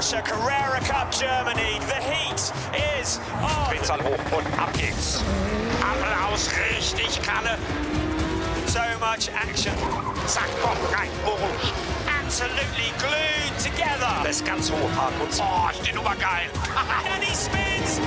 Porsche Carrera Cup Germany. The heat is on. Spitzel hoch und ab geht's. Applaus, richtig Kanne. So much action. Zack, komm, rein, orange. Absolutely glued together. Das ist ganz hoch, Hartmut. Oh, ist die Nummer geil. And he spins.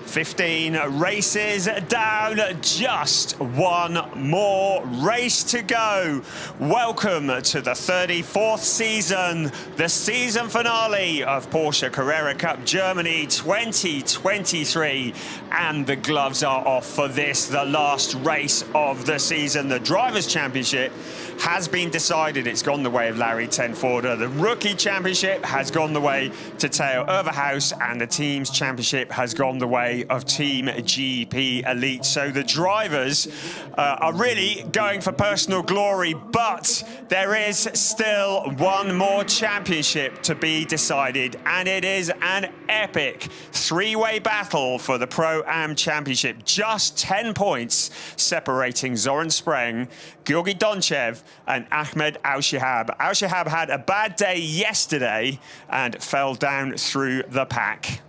15 races down, just one more race to go. Welcome to the 34th season, the season finale of Porsche Carrera Cup Germany 2023. And the gloves are off for this, the last race of the season. The Drivers' Championship has been decided. It's gone the way of Larry Tenforder. The Rookie Championship has gone the way to Theo Overhaus, and the Teams Championship has gone the way of Team GP Elite. So the drivers are really going for personal glory, but there is still one more championship to be decided, and it is an epic three-way battle for the Pro-Am Championship. Just 10 points separating Zoran Spreng, Georgi Donchev and Ahmed Al-Shihab. Al-Shihab had a bad day yesterday and fell down through the pack.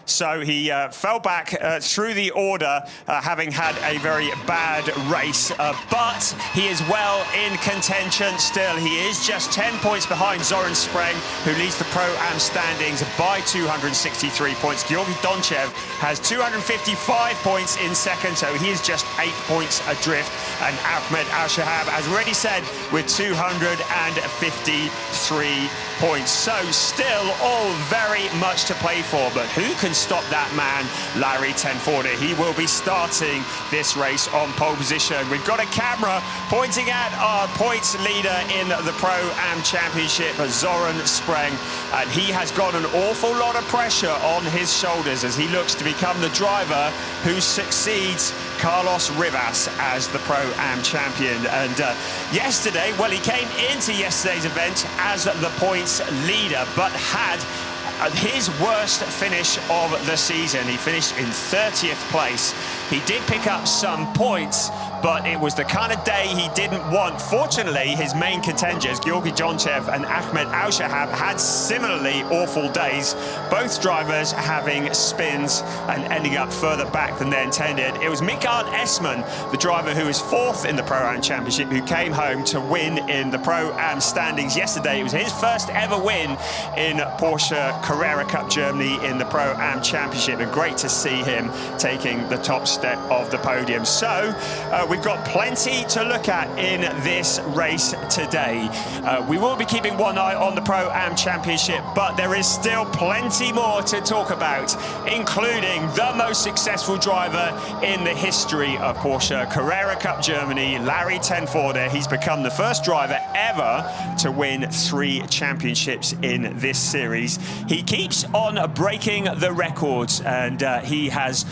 So he fell back through the order, having had a very bad race, but he is well in contention still. He is just 10 points behind Zoran Spreng, who leads the Pro-Am standings by 263 points. Georgi Donchev has 255 points in second, so he is just 8 points adrift. And Ahmed Al-Shihab, as already said, with 253 points. So still all very much to play for, but who can stop that man, Larry Tenforder? He will be starting this race on pole position. We've got a camera pointing at our points leader in the Pro-Am Championship, Zoran Spreng, and he has got an awful lot of pressure on his shoulders as he looks to become the driver who succeeds Carlos Rivas as the Pro-Am champion. And yesterday, well, he came into yesterday's event as the points leader, but had his worst finish of the season. He finished in 30th place. He did pick up some points, but it was the kind of day he didn't want. Fortunately, his main contenders, Georgi Donchev and Ahmed Al-Shihab, had similarly awful days, both drivers having spins and ending up further back than they intended. It was Mikael Esman, the driver who is fourth in the Pro-Am Championship, who came home to win in the Pro-Am standings yesterday. It was his first ever win in Porsche Carrera Cup Germany in the Pro-Am Championship, and great to see him taking the top step of the podium. So we've got plenty to look at in this race today. We will be keeping one eye on the Pro-Am Championship, but there is still plenty more to talk about, including the most successful driver in the history of Porsche Carrera Cup Germany, Larry Tenforder. He's become the first driver ever to win 3 championships in this series. He keeps on breaking the records, and he has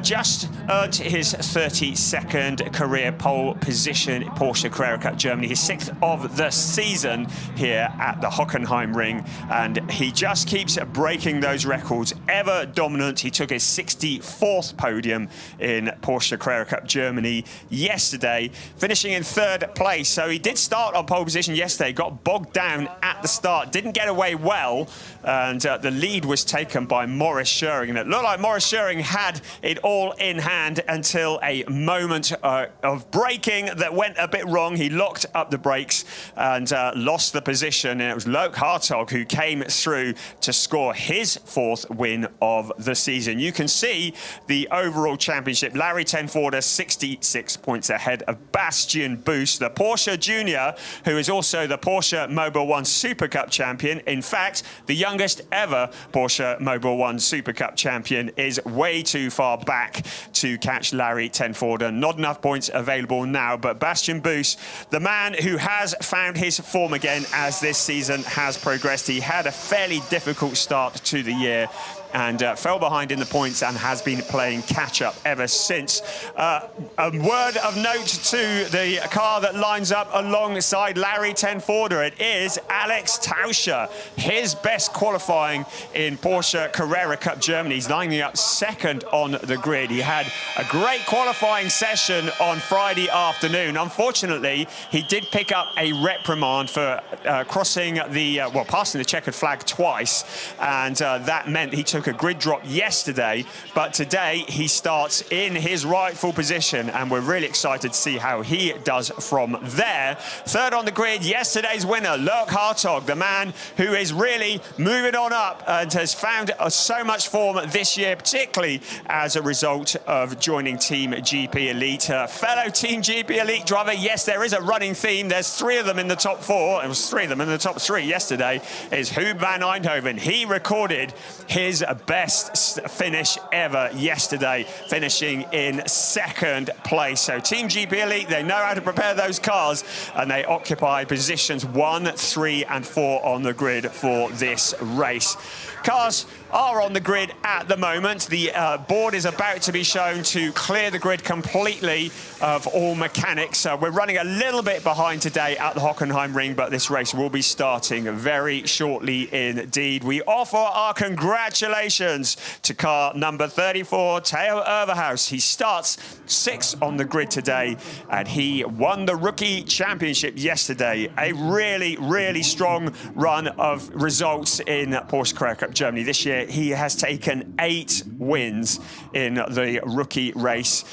just earned his 32nd career pole position in Porsche Carrera Cup Germany, his 6th of the season here at the Hockenheimring, and he just keeps breaking those records. Ever dominant. He took his 64th podium in Porsche Carrera Cup Germany yesterday, finishing in 3rd place. So he did start on pole position yesterday, got bogged down at the start, didn't get away well, and the lead was taken by Maurice Schöring. And it looked like Maurice Schöring had it all in hand until a moment of braking that went a bit wrong. He locked up the brakes and lost the position, and it was Loke Hartog who came through to score his 4th win of the season. You can see the overall championship. Larry Tenforder 66 points ahead of Bastian Buus, the Porsche Junior, who is also the Porsche Mobile 1 Super Cup champion. In fact, the youngest ever Porsche Mobile 1 Super Cup champion is way too far back to catch Larry Tenforder. Not enough points available now, but Bastian Buus, the man who has found his form again as this season has progressed. He had a fairly difficult start to the year, and fell behind in the points and has been playing catch-up ever since. A word of note to the car that lines up alongside Larry Tenforder. It is Alex Tauscher. His best qualifying in Porsche Carrera Cup Germany. He's lining up second on the grid. He had a great qualifying session on Friday afternoon. Unfortunately, he did pick up a reprimand for crossing the, passing the checkered flag twice, and that meant he took a grid drop yesterday, but today he starts in his rightful position, and we're really excited to see how he does from there. Third on the grid, yesterday's winner, Loic Hartog, the man who is really moving on up and has found so much form this year, particularly as a result of joining Team GP Elite. Fellow Team GP Elite driver, yes, there is a running theme. There's three of them in the top four. It was three of them in the top three yesterday. Is Huub van Eindhoven. He recorded his best finish ever yesterday, finishing in second place. So Team GP Elite, they know how to prepare those cars, and they occupy positions 1, 3 and 4 on the grid for this race. Cars are on the grid at the moment. The board is about to be shown to clear the grid completely of all mechanics. We're running a little bit behind today at the Hockenheimring, but this race will be starting very shortly indeed. We offer our congratulations to car number 34, Theo Overhaus. He starts 6th on the grid today, and he won the Rookie Championship yesterday. A really, really strong run of results in Porsche Carrera Cup Germany. This year, he has taken 8 wins in the rookie race,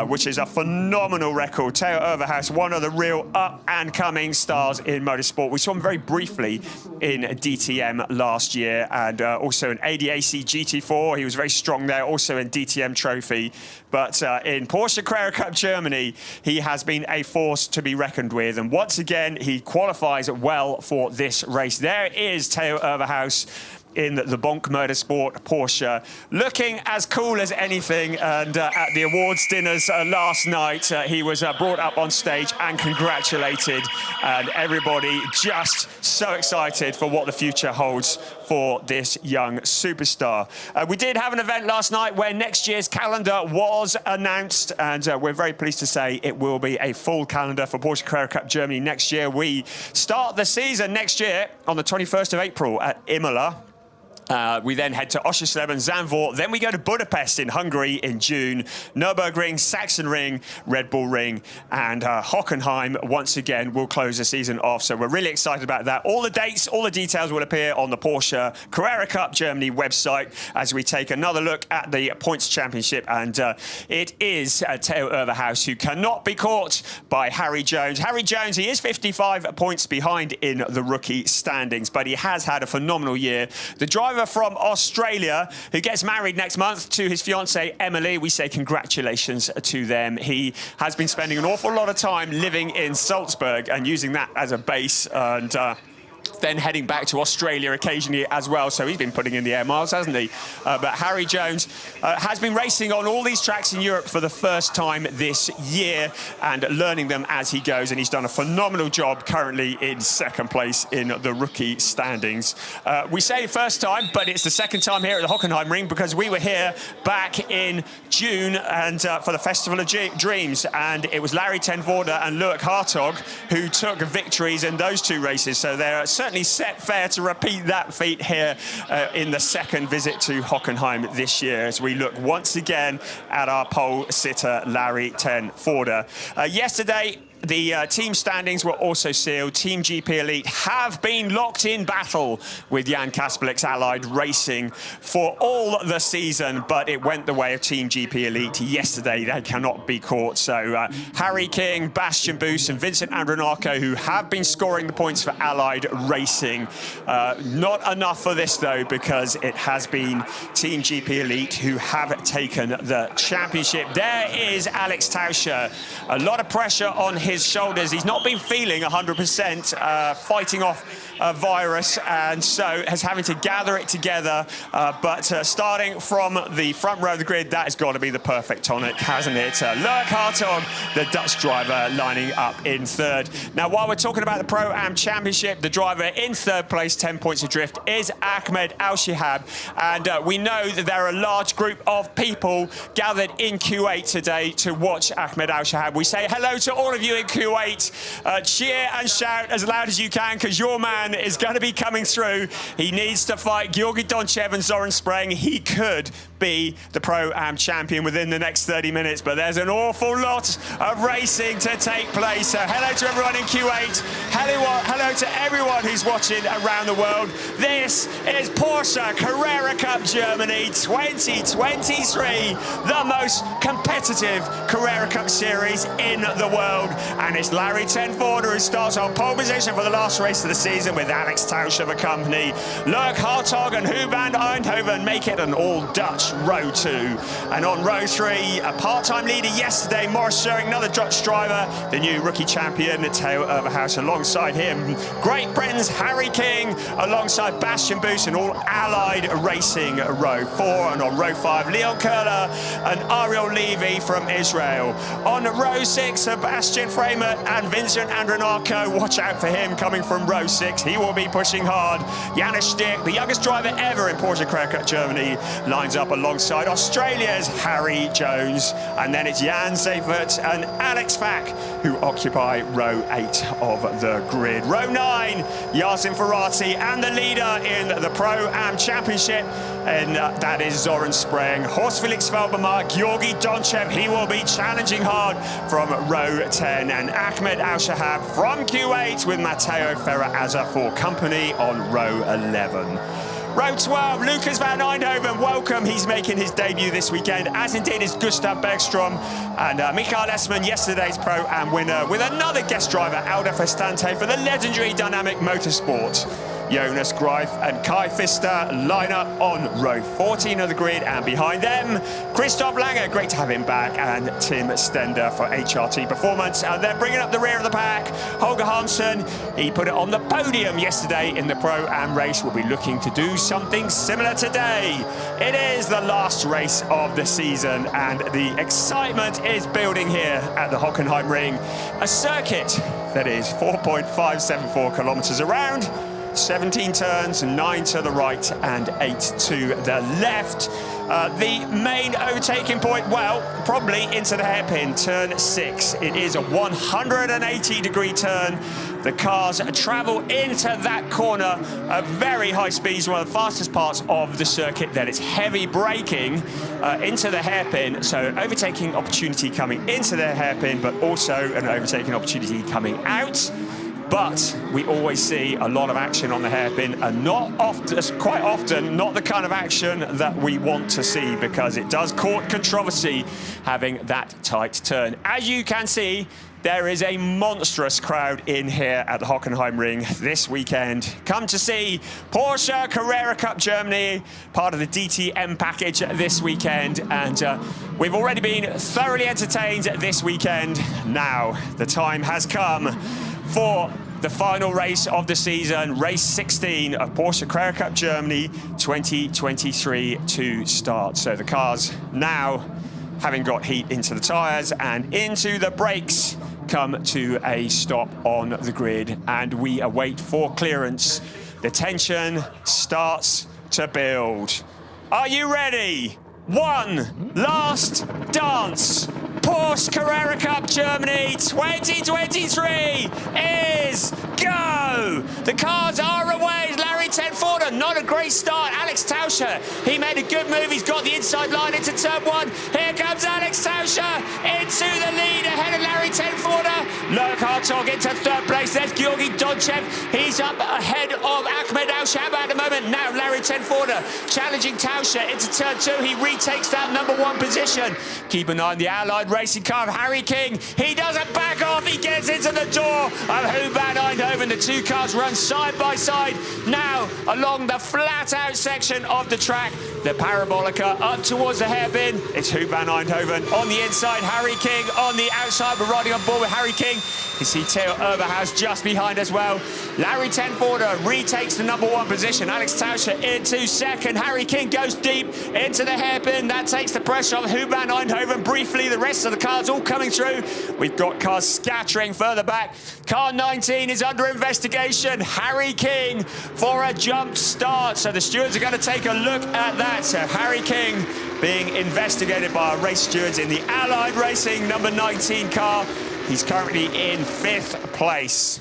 which is a phenomenal record. Theo Overhaus, one of the real up-and-coming stars in motorsport. We saw him very briefly in DTM last year, and also in ADAC GT4. He was very strong there, also in DTM Trophy. But in Porsche Carrera Cup Germany, he has been a force to be reckoned with. And once again, he qualifies well for this race. There is Theo Overhaus in the Bonk Motorsport Porsche, looking as cool as anything. And at the awards dinners last night, he was brought up on stage and congratulated, and everybody just so excited for what the future holds for this young superstar. We did have an event last night where next year's calendar was announced, and we're very pleased to say it will be a full calendar for Porsche Carrera Cup Germany next year. We start the season next year on the 21st of April at Imola. We then head to Oschersleben, Zandvoort. Then we go to Budapest in Hungary in June. Nürburgring, Sachsenring, Red Bull Ring, and Hockenheim once again will close the season off. So we're really excited about that. All the dates, all the details will appear on the Porsche Carrera Cup Germany website as we take another look at the points championship. And it is Theo Overhaus who cannot be caught by Harry Jones. Harry Jones, he is 55 points behind in the rookie standings, but he has had a phenomenal year. The driver from Australia who gets married next month to his fiancée Emily, we say congratulations to them. He has been spending an awful lot of time living in Salzburg and using that as a base, and then heading back to Australia occasionally as well. So he's been putting in the air miles, hasn't he? But Harry Jones has been racing on all these tracks in Europe for the first time this year and learning them as he goes. And he's done a phenomenal job, currently in second place in the rookie standings. We say first time, but it's the second time here at the Hockenheimring, because we were here back in June and for the Festival of Dreams. And it was Larry Tenforder and Loic Hartog who took victories in those two races. So they're certainly set fair to repeat that feat here in the second visit to Hockenheim this year, as we look once again at our pole sitter, Larry Tenforder. Yesterday, the team standings were also sealed. Team GP Elite have been locked in battle with Jan Kaspelik's Allied Racing for all the season, but it went the way of Team GP Elite yesterday. They cannot be caught. So Harry King, Bastian Boos and Vincent Andronacco, who have been scoring the points for Allied Racing. Not enough for this, though, because it has been Team GP Elite who have taken the championship. There is Alex Tauscher. A lot of pressure on his shoulders. He's not been feeling 100%, fighting off virus, and so is having to gather it together. But starting from the front row of the grid, that has got to be the perfect tonic, hasn't it? Loic Hartog, the Dutch driver, lining up in third. Now, while we're talking about the Pro-Am Championship, the driver in third place, 10 points adrift, is Ahmed Al-Shihab. And we know that there are a large group of people gathered in Kuwait today to watch Ahmed Al-Shihab. We say hello to all of you in Kuwait. Cheer and shout as loud as you can, because your man is going to be coming through. He needs to fight Georgi Donchev and Zoran Spreng. He could be the Pro-Am champion within the next 30 minutes, but there's an awful lot of racing to take place. So hello to everyone in Kuwait. Hello to everyone who's watching around the world. This is Porsche Carrera Cup Germany 2023, the most competitive Carrera Cup series in the world. And it's Larry Tenforder who starts on pole position for the last race of the season, with Alex Tausch of a company. Loic Hartog and Huub van Eindhoven make it an all-Dutch row 2. And on row 3, a part-time leader yesterday, Morris Schering, another Dutch driver, the new rookie champion, Theo Overhaus alongside him. Great Britain's Harry King alongside Bastian Boos, and all allied racing row 4. And on row 5, Leon Köhler and Ariel Levy from Israel. On row 6, Sebastian Freimert and Vincent Andronako. Watch out for him coming from row 6. He will be pushing hard. Janis Stick, the youngest driver ever in Porsche Carrera Cup Germany, lines up alongside Australia's Harry Jones. And then it's Jan Zevert and Alex Fack who occupy row 8 of the grid. Row 9, Yasin Ferrati, and the leader in the Pro-Am Championship, and that is Zoran Spreng. Horst Felix Velbermark, Georgi Donchev, he will be challenging hard from row 10, and Ahmed Al-Shihab from Kuwait with Matteo Ferrer-Azza for company on row 11. Row 12, Lucas van Eindhoven, welcome. He's making his debut this weekend, as indeed is Gustav Bergstrom. And Michael Esman, yesterday's Pro-Am winner, with another guest driver, Aldo Festante, for the legendary Dynamic Motorsport. Jonas Greif and Kai Pfister line up on row 14 of the grid, and behind them, Christoph Lange, great to have him back, and Tim Stender for HRT Performance. And then bringing up the rear of the pack, Holger Hansson. He put it on the podium yesterday in the Pro-Am race. Will be looking to do something similar today. It is the last race of the season, and the excitement is building here at the Hockenheimring, a circuit that is 4.574 kilometers around, 17 turns, 9 to the right and 8 to the left. The main overtaking point, well, probably into the hairpin, turn 6. It is a 180-degree turn. The cars travel into that corner at very high speeds, one of the fastest parts of the circuit. Then it's heavy braking into the hairpin, so an overtaking opportunity coming into the hairpin, but also an overtaking opportunity coming out. But we always see a lot of action on the hairpin, and quite often, not the kind of action that we want to see, because it does cause controversy having that tight turn. As you can see, there is a monstrous crowd in here at the Hockenheimring this weekend. Come to see Porsche Carrera Cup Germany, part of the DTM package this weekend. And we've already been thoroughly entertained this weekend. Now, the time has come for the final race of the season, race 16 of Porsche Carrera Cup Germany 2023 to start. So the cars now, having got heat into the tyres and into the brakes, come to a stop on the grid, and we await for clearance. The tension starts to build. Are you ready? One last dance. Porsche Carrera Cup Germany 2023 is go! The cars are away. Larry Tenforder, not a great start. Alex Tauscher, he made a good move. He's got the inside line into turn 1. Here comes Alex Tauscher into the lead ahead of Larry Tenforder. Loic Hartog into third place. There's Georgi Donchev. He's up ahead of Ahmed Al-Shihab at the moment. Now Larry Tenforder challenging Tauscher into turn 2. He retakes that #1 position. Keep an eye on the Allied racing car of Harry King. He doesn't back off. He gets into the door of Huub van Eindhoven. The two cars run side by side now along the flat-out section of the track. The Parabolica up towards the hairpin. It's Huub van Eindhoven on the inside. Harry King on the outside. We're riding on board with Harry King. His see Theo Oberhaus just behind as well. Larry Tenforder retakes the #1 position. Alex Tauscher into second. Harry King goes deep into the hairpin. That takes the pressure off Huub van Eindhoven. Briefly, the rest of the cars all coming through. We've got cars scattering further back. Car 19 is under investigation. Harry King for a jump start. So the stewards are going to take a look at that. So Harry King being investigated by our race stewards in the Allied Racing number 19 car. He's currently in 5th place.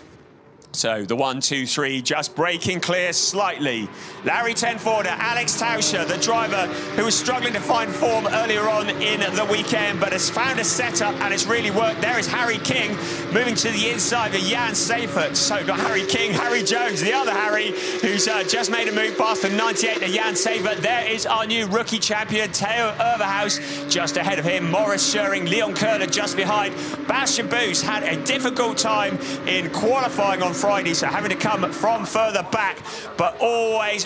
So the 1, 2, 3 just breaking clear slightly. Larry Tenforder, Alex Tauscher, the driver who was struggling to find form earlier on in the weekend, but has found a setup and it's really worked. There is Harry King moving to the inside of Jan Seifert. So not Harry King, Harry Jones, the other Harry, who's just made a move past the 98 to Jan Seifert. There is our new rookie champion, Theo Oberhaus, just ahead of him. Morris Schering, Leon Köhler just behind. Bastian Boos had a difficult time in qualifying on Friday, so having to come from further back, but always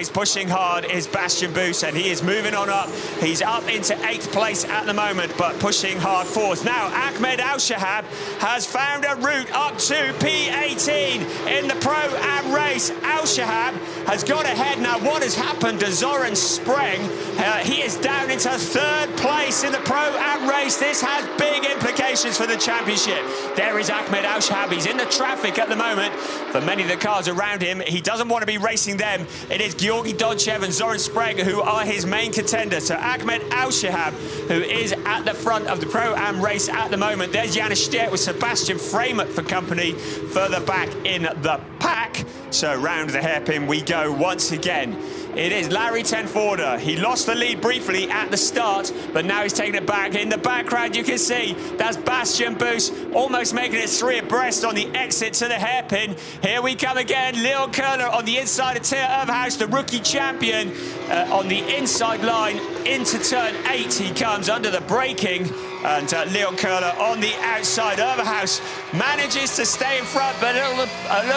pushing hard is Bastian Boos, and he is moving on up. He's up into 8th place at the moment, but pushing hard forwards. Now, Ahmed Al-Shahab has found a route up to P18 in the Pro-Am race. Al-Shahab has got ahead. Now, what has happened to Zoran Spreng? He is down into 3rd place in the Pro-Am race. This has big implications for the championship. There is Ahmed Al-Shahab. He's in the traffic at the moment. For many of the cars around him, he doesn't want to be racing them. It is Georgi Donchev and Zoran Spreng who are his main contenders. So Ahmed Al-Shahab, who is at the front of the Pro-Am race at the moment. There's Janis Steert with Sebastian Freimut for company further back in the pack. So round the hairpin we go once again. It is Larry Tenforder. He lost the lead briefly at the start, but now he's taking it back. In the background, you can see that's Bastian Boos almost making it 3 abreast on the exit to the hairpin. Here we come again. Leon Köhler on the inside of Theo Oberhaus, the rookie champion, on the inside line into turn 8. He comes under the braking, and Leon Köhler on the outside. Oberhaus manages to stay in front, but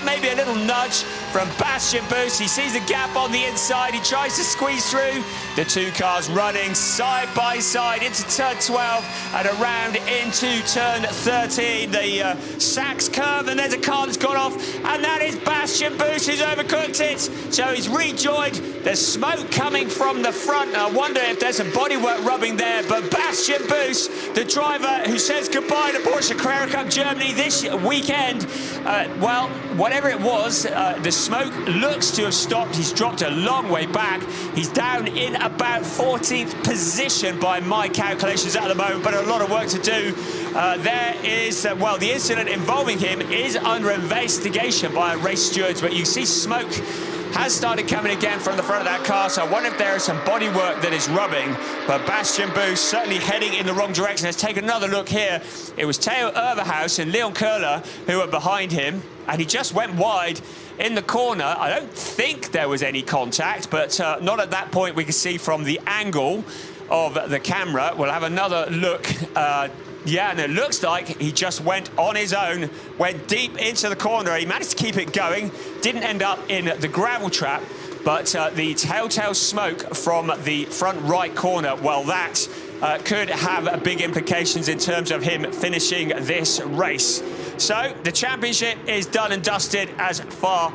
maybe a little nudge from Bastian Boos. He sees the gap on the inside. He tries to squeeze through. The 2 cars running side by side into turn 12 and around into turn 13. The Sachs curve, and there's a car that's gone off, and that is Bastian Boos who's overcooked it. So he's rejoined. There's smoke coming from the front. I wonder if there's some bodywork rubbing there, but Bastian Boos, the driver who says goodbye to Porsche Carrera Cup Germany this weekend, well, whatever it was, the smoke looks to have stopped. He's dropped a long way back. He's down in about 14th position by my calculations at the moment, but a lot of work to do. There is, well, the incident involving him is under investigation by race stewards, but you see smoke has started coming again from the front of that car, so I wonder if there is some bodywork that is rubbing. But Bastian Boos certainly heading in the wrong direction. Let's take another look here. It was Theo Oberhaus and Leon Köhler who were behind him, and he just went wide in the corner. I don't think there was any contact, but not at that point we can see from the angle of the camera. We'll have another look. Yeah, and it looks like he just went on his own, went deep into the corner. He managed to keep it going, didn't end up in the gravel trap, but the telltale smoke from the front right corner, well, that could have big implications in terms of him finishing this race. So the championship is done and dusted as far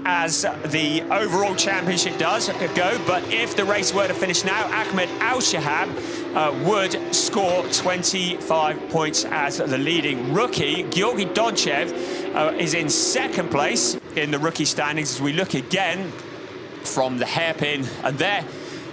as the overall championship does go, but if the race were to finish now, Ahmed Al-Shahab would score 25 points as the leading rookie. Georgi Donchev is in 2nd place in the rookie standings as we look again from the hairpin, and there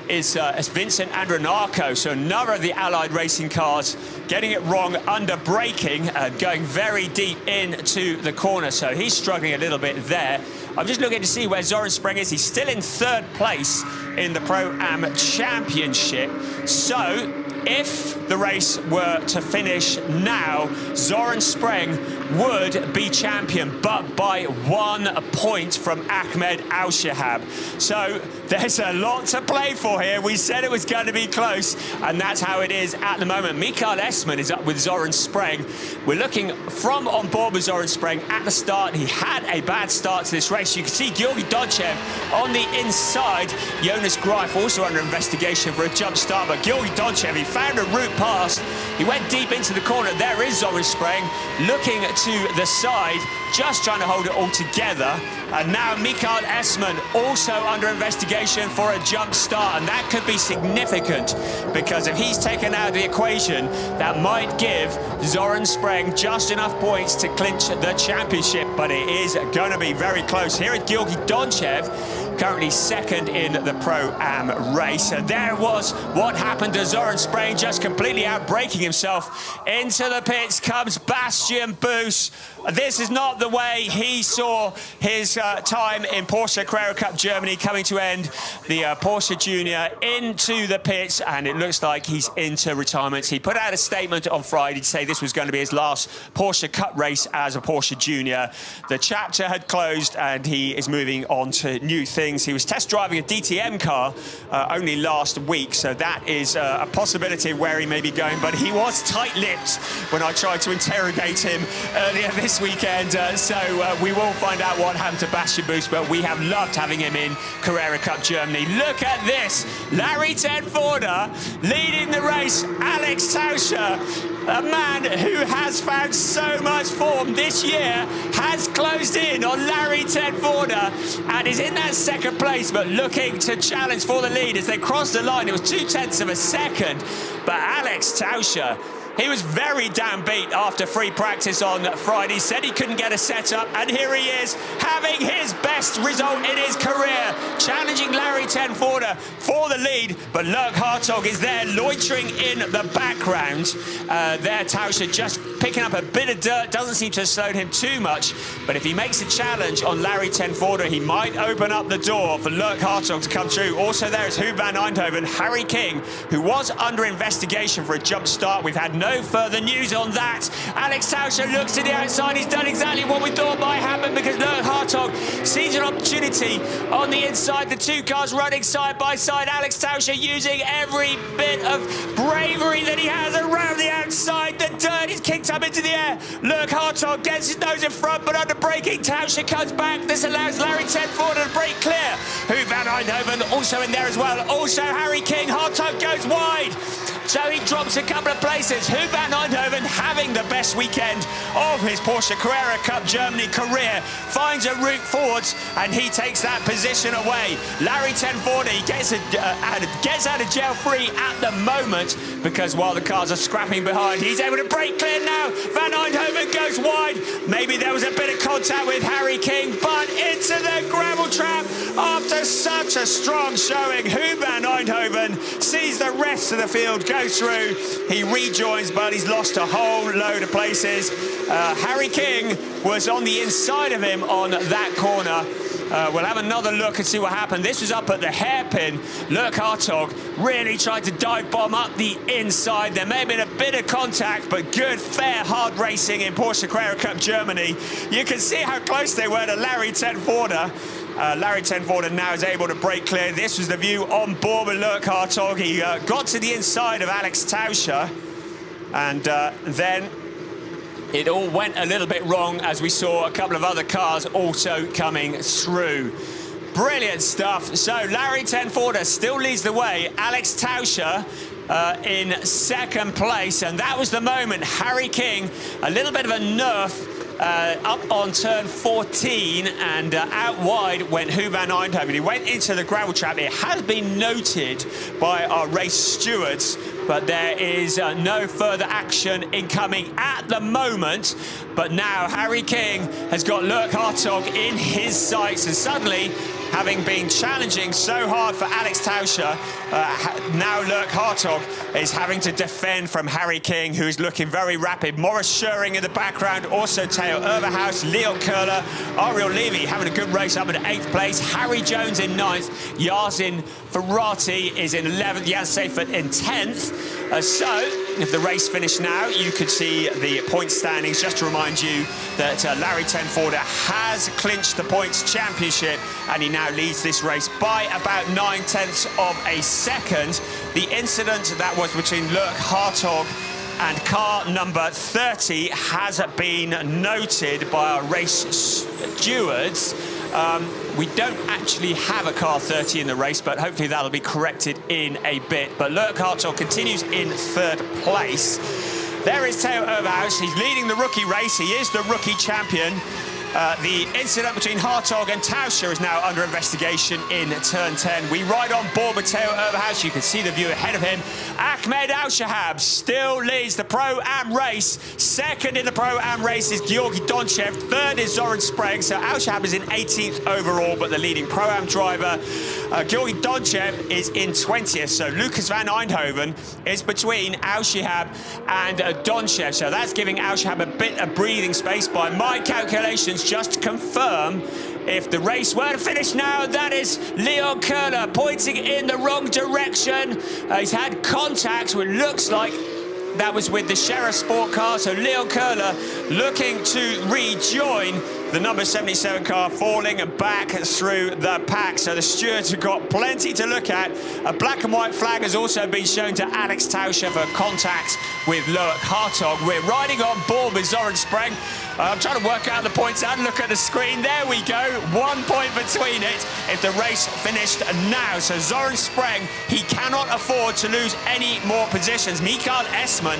is Vincent Andronako, so another of the Allied Racing cars getting it wrong under braking and going very deep into the corner, so he's struggling a little bit there. I'm just looking to see where Zoran Spreng is. He's still in 3rd place in the Pro-Am Championship. So if the race were to finish now, Zoran Spreng would be champion, but by 1 point from Ahmed Al-Shahab. So there's a lot to play for here. We said it was going to be close, and that's how it is at the moment. Mikael Esman is up with Zoran Spreng. We're looking from on board with Zoran Spreng at the start. He had a bad start to this race. You can see Georgi Donchev on the inside. Jonas Greif also under investigation for a jump start, but Georgi Donchev, he found a route past. He went deep into the corner. There is Zoran Spreng looking to the side, just trying to hold it all together. And now Mikael Essmann also under investigation for a jump start, and that could be significant because if he's taken out of the equation, that might give Zoran Spreng just enough points to clinch the championship, but it is going to be very close. Here is Georgi Donchev, currently second in the Pro-Am race. And there was what happened to Zoran Spreng, just completely outbraking himself. Into the pits comes Bastian Boos. This is not the way he saw his time in Porsche Carrera Cup Germany coming to end. The Porsche Junior into the pits, and it looks like he's into retirement. He put out a statement on Friday to say this was going to be his last Porsche Cup race as a Porsche Junior. The chapter had closed and he is moving on to new things. He was test driving a DTM car only last week, so that is a possibility where he may be going, but he was tight-lipped when I tried to interrogate him earlier this weekend, so we will find out what happened to Bastian Boos, but we have loved having him in Carrera Cup Germany. Look at this, Larry Tenforder leading the race, Alex Tauscher, a man who has found so much form this year, has closed in on Larry Tenforder and is in that second place, but looking to challenge for the lead as they cross the line. It was 0.2 of a second, but Alex Tauscher, he was very downbeat after free practice on Friday, said he couldn't get a setup, and here he is, having his best result in his career, challenging Larry Tenforder for the lead, but Lurk Hartog is there loitering in the background. There, Tauscher just picking up a bit of dirt, doesn't seem to have slowed him too much, but if he makes a challenge on Larry Tenforder, he might open up the door for Lurk Hartog to come through. Also there is Huub van Eindhoven, Harry King, who was under investigation for a jump start. We've had no further news on that. Alex Tauscher looks to the outside. He's done exactly what we thought might happen because Lurk Hartog sees an opportunity on the inside. The two cars running side by side. Alex Tauscher using every bit of bravery that he has around the outside. The dirt is kicked up into the air. Lurk Hartog gets his nose in front, but under braking, Tauscher comes back. This allows Larry Tenforder to break clear. Huub van Eindhoven also in there as well. Also Harry King. Hartog goes wide, so he drops a couple of places. Huub van Eindhoven, having the best weekend of his Porsche Carrera Cup Germany career, finds a route forwards and he takes that position away. Larry Tenforder, he gets out of jail free at the moment because while the cars are scrapping behind, he's able to break clear now. Van Eindhoven goes wide. Maybe there was a bit of contact with Harry King, but into the gravel trap after such a strong showing. Huub van Eindhoven sees the rest of the field go through. He rejoins, but he's lost a whole load of places. Harry King was on the inside of him on that corner. We'll have another look and see what happened. This was up at the hairpin. Lurk Hartog really tried to dive bomb up the inside. There may have been a bit of contact, but good, fair, hard racing in Porsche Carrera Cup Germany. You can see how close they were to Larry Tenforder. Larry Tenforder now is able to break clear. This was the view on board with Lurk Hartog. He got to the inside of Alex Tauscher, and then it all went a little bit wrong as we saw a couple of other cars also coming through. Brilliant stuff. So Larry Tenforder still leads the way. Alex Tauscher in second place, and that was the moment Harry King, a little bit of a nerf, up on turn 14 and out wide went Huub van Eindhoven. He went into the gravel trap. It has been noted by our race stewards, but there is no further action incoming at the moment. But now Harry King has got Lurk Hartog in his sights, and suddenly, having been challenging so hard for Alex Tauscher, now Lurk Hartog is having to defend from Harry King, who is looking very rapid. Morris Schöring in the background, also Theo Overhaus, Leo Köhler, Ariel Levy having a good race up in 8th place, Harry Jones in 9th, Yasin Ferrati is in 11th, Jan Seifert in 10th. So, if the race finished now, you could see the point standings. Just to remind you that Larry Tenforder has clinched the points championship, and he now leads this race by about 9/10 of a second. The incident that was between Lurk Hartog and car number 30 has been noted by our race stewards. we don't actually have a car 30 in the race, but hopefully that'll be corrected in a bit. But Loic Hartog continues in third place. There is Theo Overhaus. He's leading the rookie race. He is the rookie champion. The incident between Hartog and Tauscher is now under investigation in turn 10. We ride on board with Theo Overhaus. You can see the view ahead of him. Ahmed Al-Shahab still leads the Pro-Am race. Second in the Pro-Am race is Georgi Donchev. Third is Zoran Spreng. So Al-Shahab is in 18th overall, but the leading Pro-Am driver, Georgi Donchev, is in 20th. So Lucas van Eindhoven is between Al-Shahab and Donchev. So that's giving Al-Shahab a bit of breathing space by my calculations. Just to confirm, if the race were to finish now, that is Leon Köhler pointing in the wrong direction. He's had contact, which looks like that was with the Scherer Sport car. So Leon Köhler looking to rejoin the number 77 car, falling back through the pack. So the stewards have got plenty to look at. A black and white flag has also been shown to Alex Tauscher for contact with Loic Hartog. We're riding on board with Zoran Spreng. I'm trying to work out the points and look at the screen. There we go, 1 point between it if the race finished now. So Zoran Spreng, he cannot afford to lose any more positions. Mikael Esman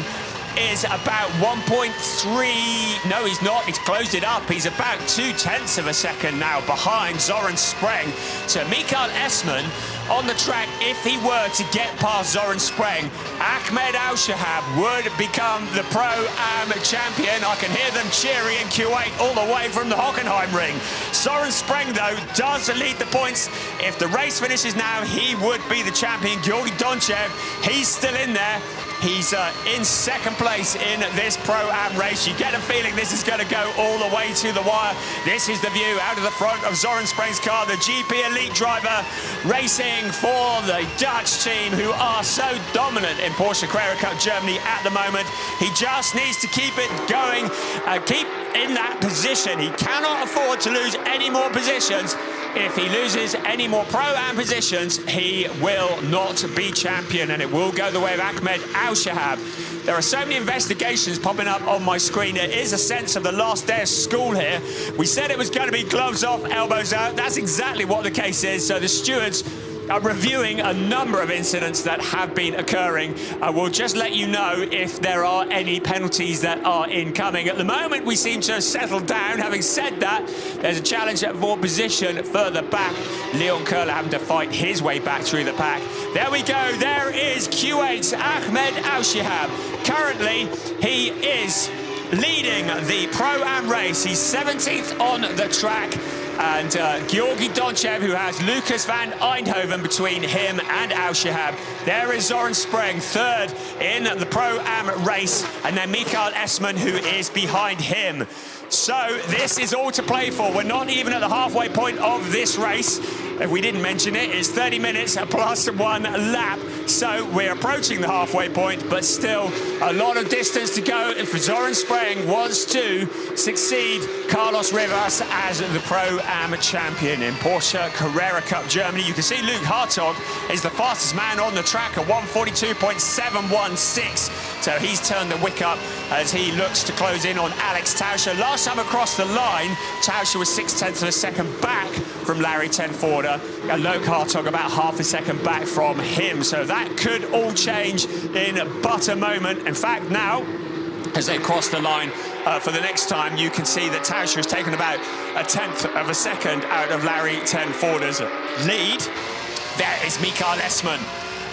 is about 1.3. No, he's not. He's closed it up. He's about 0.2 of a second now behind Zoran Spreng. So Mikael Esman on the track, if he were to get past Zoran Spreng, Ahmed Al-Shahab would become the Pro-Am champion. I can hear them cheering in Kuwait all the way from the Hockenheimring. Zoran Spreng, though, does lead the points. If the race finishes now, he would be the champion. Georgi Donchev, he's still in there. He's in second place in this Pro-Am race. You get a feeling this is going to go all the way to the wire. This is the view out of the front of Zoran Spreng's car, the GP Elite driver racing for the Dutch team, who are so dominant in Porsche Carrera Cup Germany at the moment. He just needs to keep it going, keep in that position. He cannot afford to lose any more positions. If he loses any more Pro-Am positions, he will not be champion, and it will go the way of Ahmed Al-Shahab. There are so many investigations popping up on my screen. There is a sense of the last day of school here. We said it was going to be gloves off, elbows out. That's exactly what the case is. So the stewards are reviewing a number of incidents that have been occurring. We'll just let you know if there are any penalties that are incoming. At the moment, we seem to have settled down. Having said that, there's a challenge at fourth position further back. Leon Köhler having to fight his way back through the pack. There we go. There is Q8's Ahmed Al-Shahab. Currently, he is leading the Pro-Am race. He's 17th on the track. And Georgi Donchev, who has Lucas van Eindhoven between him and Al-Shahab. There is Zoran Spreng, third in the Pro-Am race. And then Mikael Esman, who is behind him. So this is all to play for. We're not even at the halfway point of this race. If we didn't mention it, it's 30 minutes plus 1 lap. So we're approaching the halfway point, but still a lot of distance to go if Zoran Spreng wants to succeed Carlos Rivas as the Pro-Am champion in Porsche Carrera Cup Germany. You can see Loic Hartog is the fastest man on the track at 1:42.716. So he's turned the wick up as he looks to close in on Alex Tauscher. Last time across the line, Tauscher was 0.6 of a second back from Larry Tenforder, and Loic Hartog about half a second back from him. So that could all change in but a moment. In fact, now, as they cross the line for the next time, you can see that Tauscher has taken about 0.1 of a second out of Larry Tenforder's lead. There is Mikael Esman.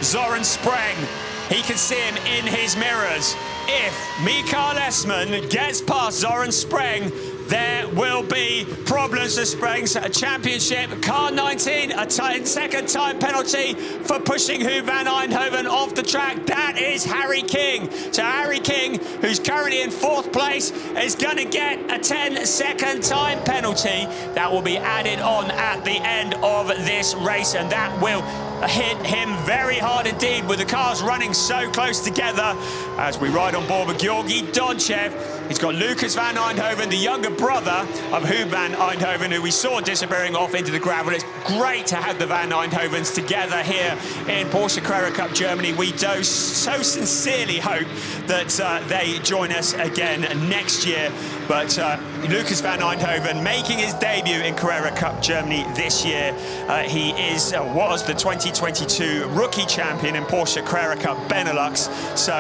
Zoran Spreng, he can see him in his mirrors. If Mikael Esman gets past Zoran Spreng, there will be problems for Spreng's championship. Car 19, a 10-second time penalty for pushing Huub van Eindhoven off the track. That is Harry King. So Harry King, who's currently in 4th place, is going to get a 10-second time penalty. That will be added on at the end of this race, and that will hit him very hard indeed, with the cars running so close together. As we ride on board with Georgi Donchev, He's got Lucas van Eindhoven, the younger brother of Huub van Eindhoven, who we saw disappearing off into the gravel. It's great to have the Van Eindhovens together here in Porsche Carrera Cup Germany. We do so sincerely hope that they join us again next year. But Lucas van Eindhoven making his debut in Carrera Cup Germany this year. He was the 2022 rookie champion in Porsche Carrera Cup Benelux. So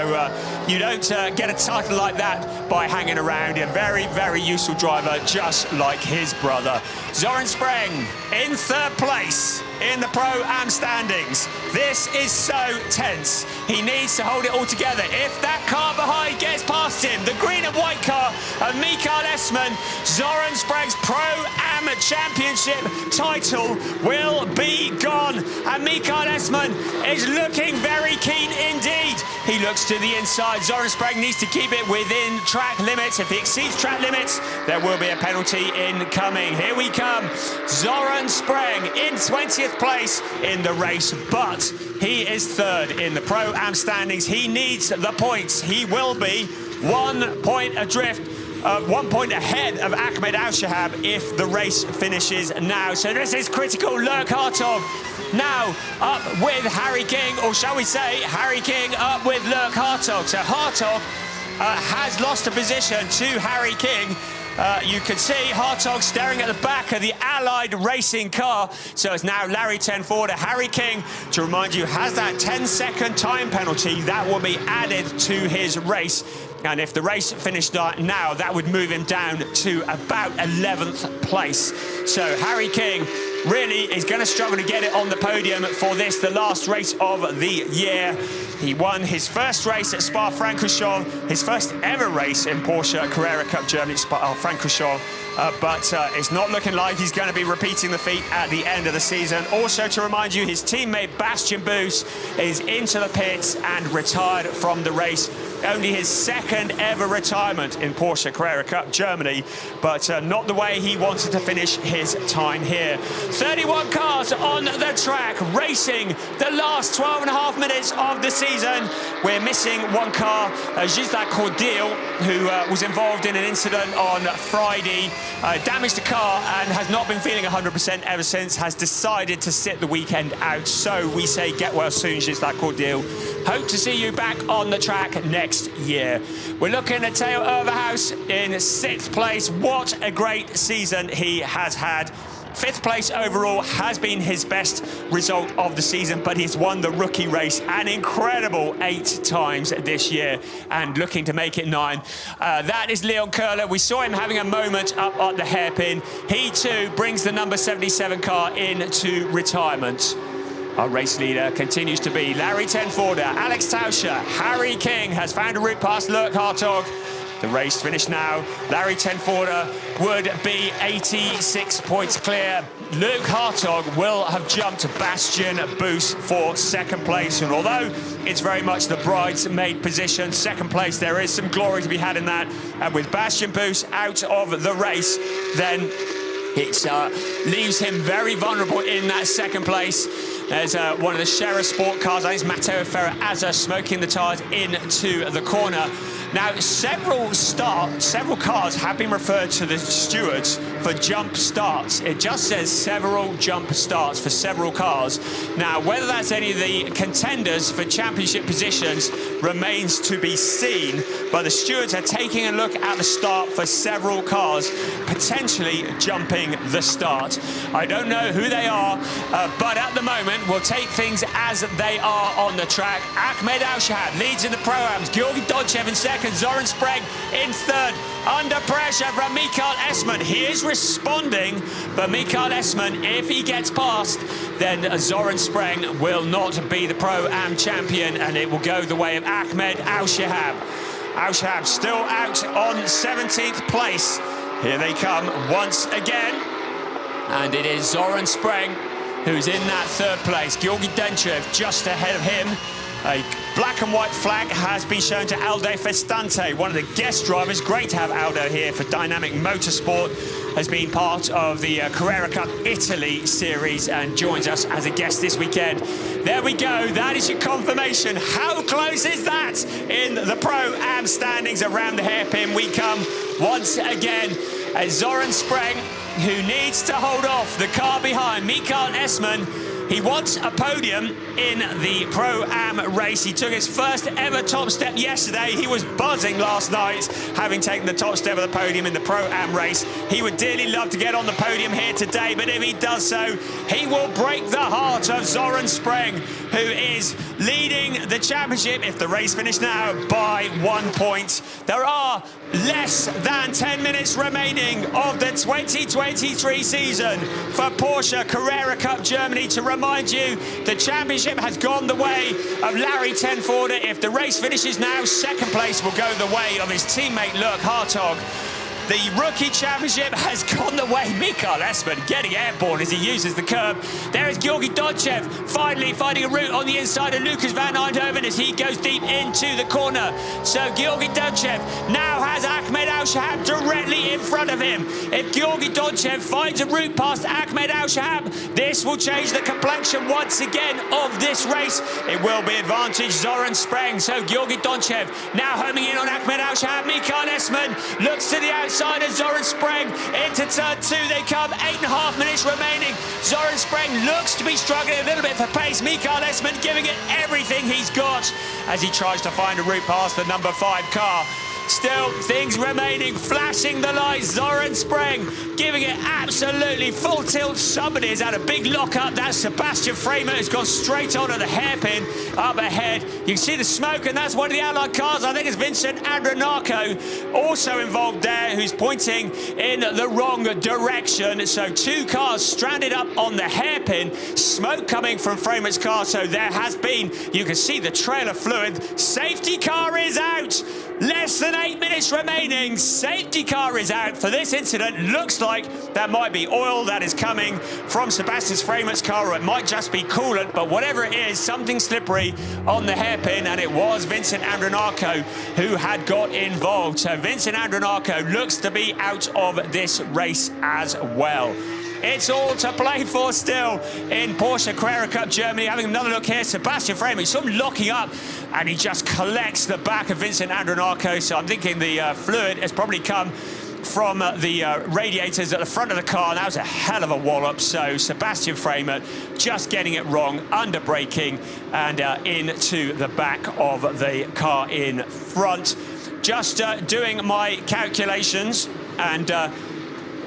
you don't get a title like that by hanging around. A very, very useful driver, just like his brother. Zoran Spreng in third place in the Pro-Am standings. This is so tense. He needs to hold it all together. If that car behind gets past him, the green and white car of Mikael Esman, Zoran Spreng's Pro-Am Championship title will be gone. And Mikael Esman is looking very keen indeed. He looks to the inside. Zoran Spreng needs to keep it within track limits. If he exceeds track limits, there will be a penalty incoming. Here we come. Zoran Spreng in 20th place in the race, but he is third in the Pro-Am standings. He needs the points. He will be 1 point adrift, 1 point ahead of Ahmed Al-Shahab if the race finishes now. So this is critical. Lurk Hartog now up with Harry King, or shall we say Harry King up with Lurk Hartog. So Hartog has lost a position to Harry King. You can see Hartog staring at the back of the Allied racing car. So it's now Larry Tenforder. Harry King, to remind you, has that 10-second time penalty that will be added to his race. And if the race finished now, that would move him down to about 11th place. So Harry King really is going to struggle to get it on the podium for this, the last race of the year. He won his first race at Spa-Francorchamps, his first ever race in Porsche Carrera Cup Germany, Spa-Francorchamps. But it's not looking like he's going to be repeating the feat at the end of the season. Also, to remind you, his teammate Bastian Boos is into the pits and retired from the race. Only his second ever retirement in Porsche Carrera Cup Germany, but not the way he wanted to finish his time here. 31 cars on the track, racing the last 12.5 minutes of the season. We're missing one car, Gisela Cordial, who was involved in an incident on Friday, damaged the car and has not been feeling 100% ever since, has decided to sit the weekend out. So we say get well soon, Gisela Cordial. Hope to see you back on the track next year. We're looking at Theo Overhaus in 6th place. What a great season he has had. 5th place overall has been his best result of the season, but he's won the rookie race an incredible 8 times this year and looking to make it 9. That is Leon Köhler. We saw him having a moment up at the hairpin. He too brings the number 77 car into retirement. Our race leader continues to be Larry Tenforder, Alex Tauscher. Harry King has found a route past Lurk Hartog. The race finished now. Larry Tenforder would be 86 points clear. Luke Hartog will have jumped Bastian Boos for 2nd place. And although it's very much the bridesmaid position, 2nd place, there is some glory to be had in that. And with Bastian Boos out of the race, then it leaves him very vulnerable in that 2nd place. There's one of the Scherer Sport cars, I think it's Matteo Ferrer-Azza, smoking the tyres into the corner. Now, several cars have been referred to the stewards for jump starts. It just says several jump starts for several cars. Now, whether that's any of the contenders for championship positions remains to be seen, but the stewards are taking a look at the start for several cars, potentially jumping the start. I don't know who they are, but at the moment, we'll take things as they are on the track. Ahmed Al-Shahab leads in the Pro-Ams, Georgi Dodchev in 2nd, Zoran Spreng in 3rd. Under pressure from Mikael Esman. He is responding, but Mikael Esman, if he gets past, then Zoran Spreng will not be the Pro-Am champion, and it will go the way of Ahmed Al-Shahab. Al-Shahab still out on 17th place. Here they come once again, and it is Zoran Spreng who's in that 3rd place. Georgi Dodchev just ahead of him. A black and white flag has been shown to Aldo Festante, one of the guest drivers. Great to have Aldo here for Dynamic Motorsport. has been part of the Carrera Cup Italy series and joins us as a guest this weekend. There we go, that is your confirmation. How close is that in the Pro-Am standings around the hairpin? We come once again as Zoran Spreng, who needs to hold off the car behind, Mikael Essmann. He wants a podium in the Pro-Am race. He took his first ever top step yesterday. He was buzzing last night, having taken the top step of the podium in the Pro-Am race. He would dearly love to get on the podium here today, but if he does so, he will break the heart of Zoran Spreng, who is leading the championship, if the race finished now, by 1 point. There are less than 10 minutes remaining of the 2023 season for Porsche Carrera Cup Germany. To remind you, the championship has gone the way of Larry Tenforde. If the race finishes now, second place will go the way of his teammate Lurk Hartog. The rookie championship has gone the way. Mikael Essmann getting airborne as he uses the curb. There is Georgi Donchev finally finding a route on the inside of Lucas van Eindhoven as he goes deep into the corner. So Georgi Donchev now has Ahmed Al-Shahab directly in front of him. If Georgi Donchev finds a route past Ahmed Al-Shahab, this will change the complexion once again of this race. It will be advantage Zoran Spreng. So Georgi Donchev now homing in on Ahmed Al-Shahab. Mikael Essmann looks to the outside of Zoran Spreng into turn 2. They come, 8.5 minutes remaining. Zoran Spreng looks to be struggling a little bit for pace. Mikael Essmann giving it everything he's got as he tries to find a route past the number 5 car. Still, things remaining, flashing the lights. Zoran Spreng giving it absolutely full tilt. Somebody has had a big lock-up. That's Sebastian Framer, who's gone straight on at the hairpin up ahead. You can see the smoke, and that's one of the Allied cars. I think it's Vincent Andronako also involved there, who's pointing in the wrong direction. So 2 cars stranded up on the hairpin. Smoke coming from Framer's car, so there has been, you can see the trail of fluid. Safety car is out. Less than 8 minutes remaining. Safety car is out for this incident. Looks like that might be oil that is coming from Sebastian Framer's car, or it might just be coolant, but whatever it is, something slippery on the hairpin, and it was Vincent Andronako who had got involved. So Vincent Andronako looks to be out of this race as well. It's all to play for still in Porsche Carrera Cup Germany. Having another look here, Sebastian Framer, he's sort of locking up, and he just collects the back of Vincent Andronako. So I'm thinking the fluid has probably come from the radiators at the front of the car. That was a hell of a wallop. So Sebastian Framer just getting it wrong, under braking, and into the back of the car in front. Just doing my calculations, and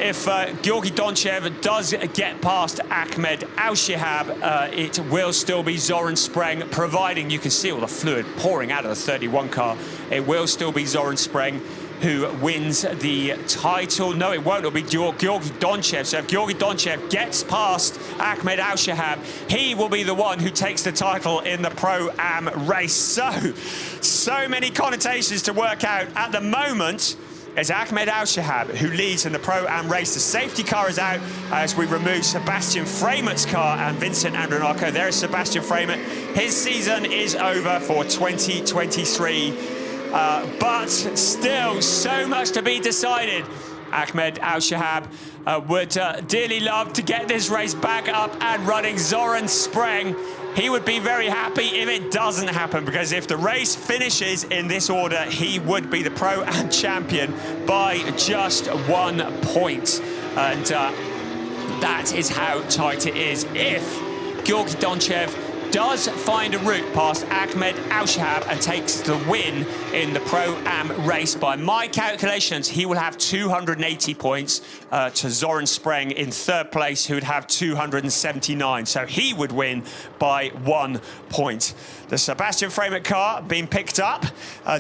if Georgi Donchev does get past Ahmed Al-Shahab, it will still be Zoran Spreng, providing you can see all the fluid pouring out of the 31 car. It will still be Zoran Spreng who wins the title. No, it won't. It'll be Georgi Donchev. So if Georgi Donchev gets past Ahmed Al-Shahab, he will be the one who takes the title in the Pro-Am race. So many connotations to work out. At the moment, it's Ahmed Al-Shahab who leads in the Pro-Am race. The safety car is out as we remove Sebastian Framer's car and Vincent Andronako. There is Sebastian Framer. His season is over for 2023. But still, so much to be decided. Ahmed Al-Shahab would dearly love to get this race back up and running. Zoran Spreng, he would be very happy if it doesn't happen, because if the race finishes in this order, he would be the Pro-Am champion by just 1 point. And that is how tight it is. If Georgi Donchev does find a route past Ahmed Al-Shahab and takes the win in the Pro-Am race, by my calculations, he will have 280 points to Zoran Spreng in 3rd place, who would have 279. So he would win by 1 point. The Sebastian Framer car being picked up.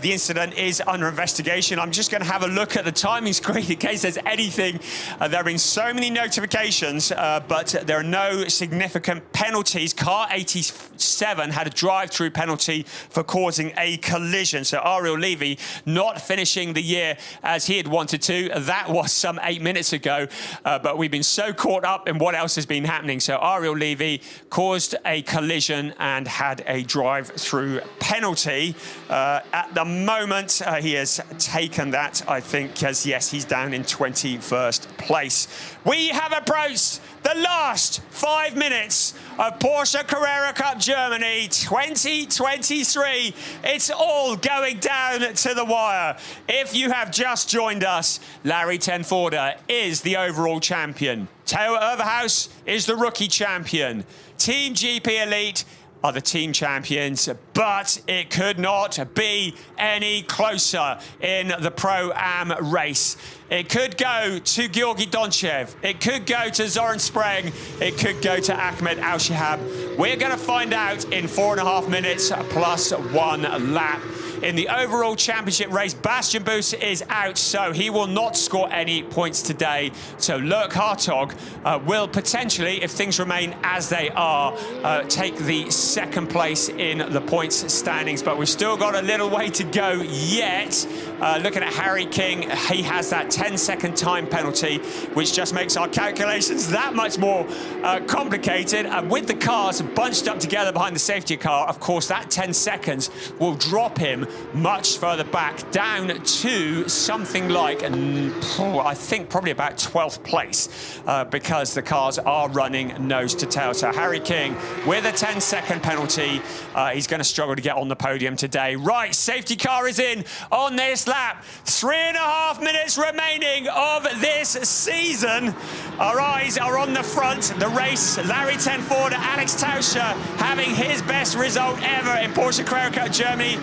The incident is under investigation. I'm just going to have a look at the timing screen in case there's anything. There have been so many notifications, but there are no significant penalties. Car 80's 7 had a drive-through penalty for causing a collision. So Ariel Levy not finishing the year as he had wanted to. That was some 8 minutes ago, but we've been so caught up in what else has been happening. So Ariel Levy caused a collision and had a drive-through penalty. At the moment, he has taken that, I think, as yes, he's down in 21st place. We have approached the last 5 minutes of Porsche Carrera Cup Germany 2023. It's all going down to the wire. If you have just joined us, Larry Tenforder is the overall champion. Theo Overhaus is the rookie champion. Team GP Elite are the team champions, but it could not be any closer in the Pro-Am race. It could go to Georgi Donchev. It could go to Zoran Spreng. It could go to Ahmed Al-Shihab. We're going to find out in 4.5 minutes plus 1 lap. In the overall championship race, Bastian Busse is out, so he will not score any points today. So Lurk Hartog will potentially, if things remain as they are, take the 2nd place in the points standings. But we've still got a little way to go yet. Looking at Harry King, he has that 10-second time penalty, which just makes our calculations that much more complicated. And with the cars bunched up together behind the safety car, of course, that 10 seconds will drop him much further back, down to something like, I think, probably about 12th place, because the cars are running nose to tail. So Harry King, with a 10-second penalty, he's going to struggle to get on the podium today. Right, safety car is in on this lap. 3.5 minutes remaining of this season. Our eyes are on the front. The race, Larry Tenforder, Alex Tauscher having his best result ever in Porsche Carrera Cup Germany.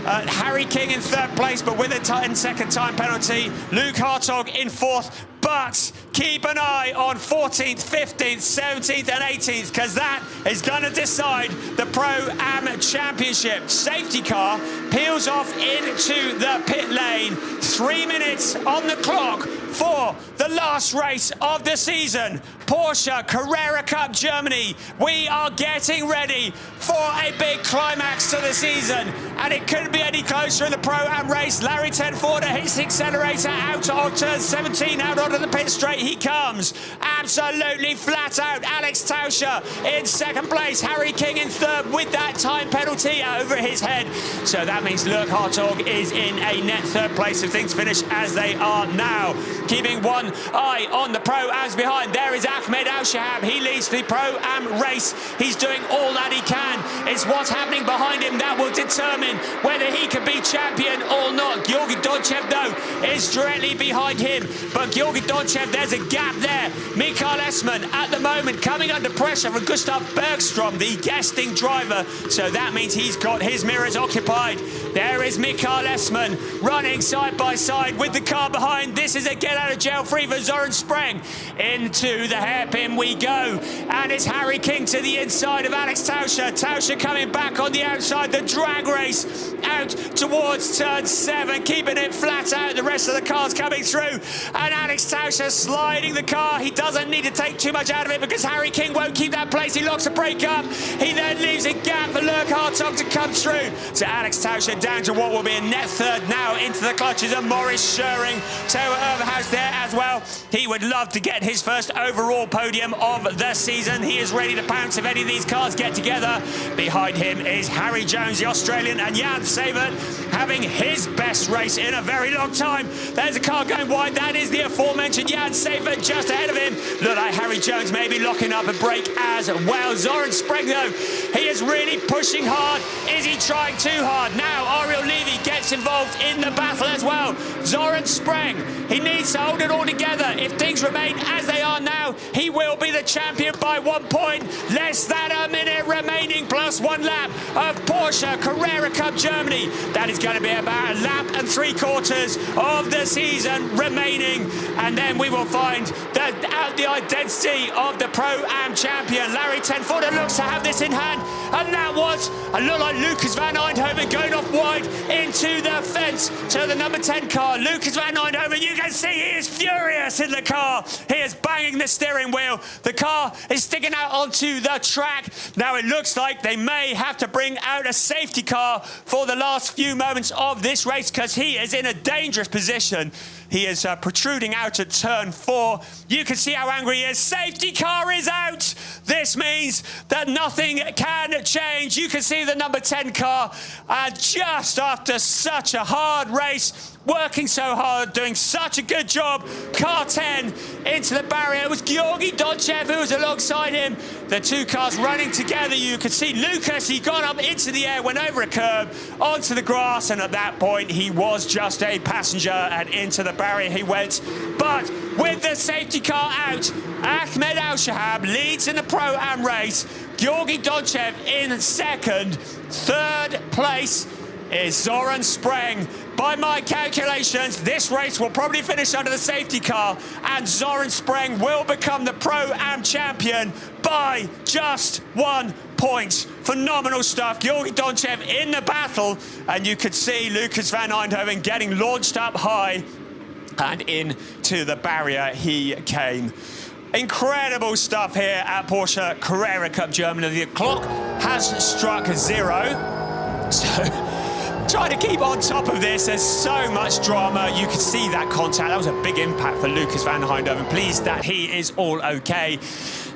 Harry King in 3rd place, but with a 10-second time penalty. Luke Hartog in 4th. But keep an eye on 14th, 15th, 17th and 18th, because that is going to decide the Pro-Am Championship. Safety car peels off into the pit lane. 3 minutes on the clock for the last race of the season. Porsche Carrera Cup Germany. We are getting ready for a big climax to the season, and it couldn't be any closer in the Pro-Am race. Larry Tenforder hits the accelerator out of turn 17, out onto the pit straight he comes. Absolutely flat out. Alex Tauscher in 2nd place. Harry King in 3rd with that time penalty over his head. So that means Lurk Hartog is in a net 3rd place if things finish as they are now. Keeping one eye on the Pro-Ams behind, there is Ahmed Al-Shihab. He leads the Pro-Am race. He's doing all that he can. It's what's happening behind him that will determine whether he can be champion or not. Georgi Donchev, though, is directly behind him. But Georgi Donchev, there's a gap there. Mikael Essmann, at the moment, coming under pressure from Gustav Bergstrom, the guesting driver. So that means he's got his mirrors occupied. There is Mikael Essmann running side by side with the car behind. This is a get-out-of-jail-free for Zoran Spreng. Into the hairpin we go. And it's Harry King to the inside of Alex Tauscher. Tauscher coming back on the outside. The drag race out towards turn 7, keeping it flat out. The rest of the cars coming through. And Alex Tauscher sliding the car. He doesn't need to take too much out of it because Harry King won't keep that place. He locks a brake up. He then leaves a gap for Lurk Hartog to come through. So Alex Tauscher down to what will be a net 3rd now into the clutches of Maurice Schöring. Theo Overhaus there as well. He would love to get his first overall podium of the season. He is ready to pounce if any of these cars get together. Behind him is Harry Jones, the Australian, and Jan Savert having his best race in a very long time. There's a car going wide. That is the aforementioned Jan Savert just ahead of him. Look like Harry Jones maybe locking up a brake as well. Zoran Spreng, though, he is really pushing hard. Is he trying too hard? Now Ariel Levy gets involved in the battle as well. Zoran Spreng, he needs to hold it all together. If things remain as they are now, he will be the champion by 1 point. Less than a minute remaining plus 1 lap of Porsche Carrera Cup Germany. That is going to be about a lap and 3/4 of the season remaining. And then we will find the out the identity of the Pro-Am champion. Larry Tenforder looks to have this in hand, and that was a look like Lucas van Eindhoven going off wide into the fence to the number 10 car. Lucas van Eindhoven, you can see he is furious in the car. He is banging the steering wheel. The car is sticking out onto the track. Now it looks like they may have to bring out a safety car for the last few moments of this race because he is in a dangerous position. He is protruding out at turn 4. You can see how angry he is. Safety car is out. This means that nothing can change. You can see the number 10 car, and just after such a hard race, working so hard, doing such a good job, car 10 into the barrier. It was Georgi Donchev who was alongside him. The two cars running together. You could see Lucas, he got up into the air, went over a curb, onto the grass, and at that point, he was just a passenger, and into the barrier he went. But with the safety car out, Ahmed Al-Shahab leads in the Pro-Am race. Georgi Donchev in second. Third place is Zoran Spreng. By my calculations, this race will probably finish under the safety car, and Zoran Spreng will become the Pro-Am champion by just 1 point. Phenomenal stuff. Georgi Donchev in the battle, and you could see Lucas van Eindhoven getting launched up high, and into the barrier he came. Incredible stuff here at Porsche Carrera Cup Germany. The clock has struck 0. So trying to keep on top of this. There's so much drama. You can see that contact. That was a big impact for Lucas van Eindhoven. Pleased that he is all okay.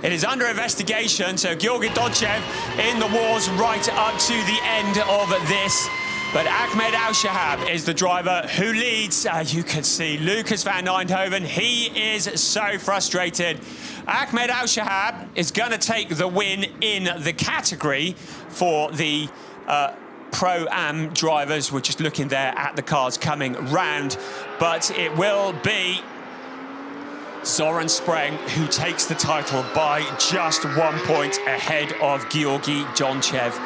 It is under investigation. So Georgi Donchev in the wars right up to the end of this. But Ahmed Al-Shahab is the driver who leads. You can see Lucas van Eindhoven. He is so frustrated. Ahmed Al-Shahab is going to take the win in the category for the Pro-Am drivers. We're just looking there at the cars coming round. But it will be Zoran Spreng who takes the title by just 1 point ahead of Georgi Donchev.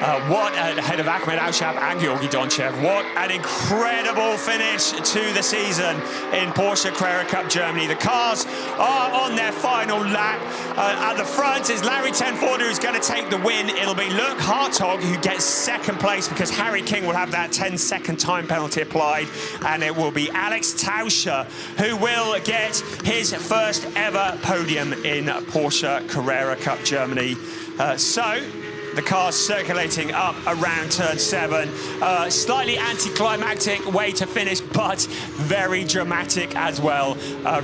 Ahead of Ahmed Al-Shahab and Georgi Donchev. What an incredible finish to the season in Porsche Carrera Cup Germany. The cars are on their final lap. At the front is Larry Tenforder who's going to take the win. It'll be Luke Hartog who gets second place because Harry King will have that 10-second time penalty applied. And it will be Alex Tauscher who will get his first ever podium in Porsche Carrera Cup Germany. The car's circulating up around turn 7. Slightly anticlimactic way to finish, but very dramatic as well.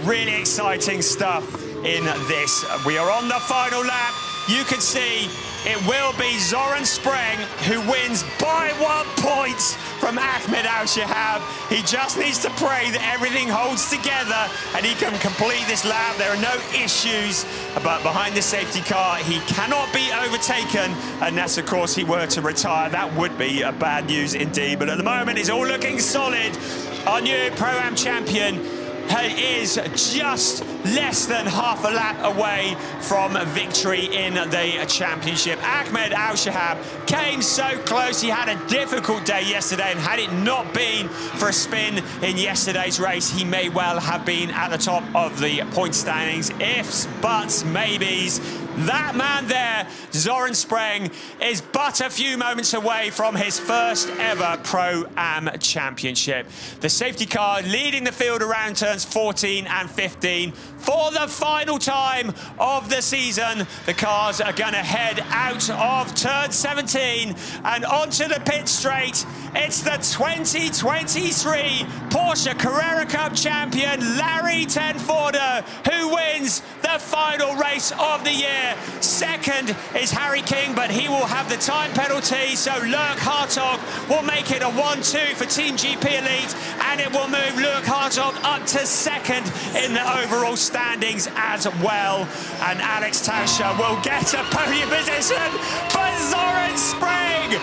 Really exciting stuff in this. We are on the final lap. You can see it will be Zoran Spreng who wins by 1 point from Ahmed Al-Shahab. He just needs to pray that everything holds together and he can complete this lap. There are no issues, but behind the safety car, he cannot be overtaken unless, of course, he were to retire. That would be bad news indeed. But at the moment, it's all looking solid. Our new Pro-Am champion is just less than half a lap away from victory in the championship. Ahmed Al-Shahab came so close. He had a difficult day yesterday, and had it not been for a spin in yesterday's race, he may well have been at the top of the point standings. Ifs, buts, maybes. That man there, Zoran Spreng, is but a few moments away from his first ever Pro-Am championship. The safety car leading the field around turns 14 and 15. For the final time of the season, the cars are going to head out of turn 17 and onto the pit straight. It's the 2023 Porsche Carrera Cup champion, Larry Tenforder, who wins the final race of the year. Second is Harry King, but he will have the time penalty, so Luke Hartog will make it a 1-2 for Team GP Elite, and it will move Luke Hartog up to second in the overall standings as well. And Alex Tauscher will get a podium position, but Zoran Spreng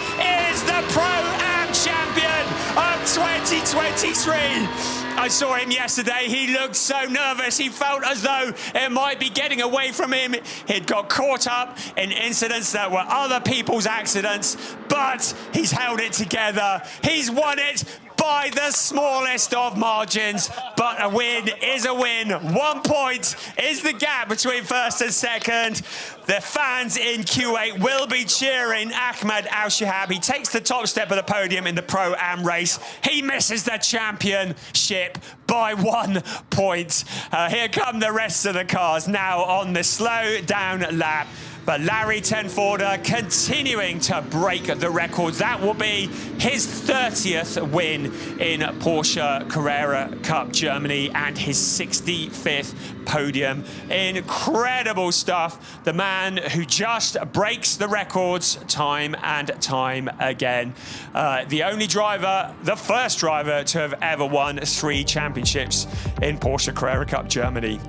is the Pro-Am champion of 2023. I saw him yesterday. He looked so nervous. He felt as though it might be getting away from him. He'd got caught up in incidents that were other people's accidents, but he's held it together. He's won it by the smallest of margins, but a win is a win. 1 point is the gap between first and second. The fans in Q8 will be cheering Ahmed Al-Shihab. He takes the top step of the podium in the Pro-Am race. He misses the championship by 1 point. Here come the rest of the cars now on the slow down lap. But Larry Tenforder continuing to break the records. That will be his 30th win in Porsche Carrera Cup Germany and his 65th podium. Incredible stuff. The man who just breaks the records time and time again. The only driver, the first driver to have ever won 3 championships in Porsche Carrera Cup Germany.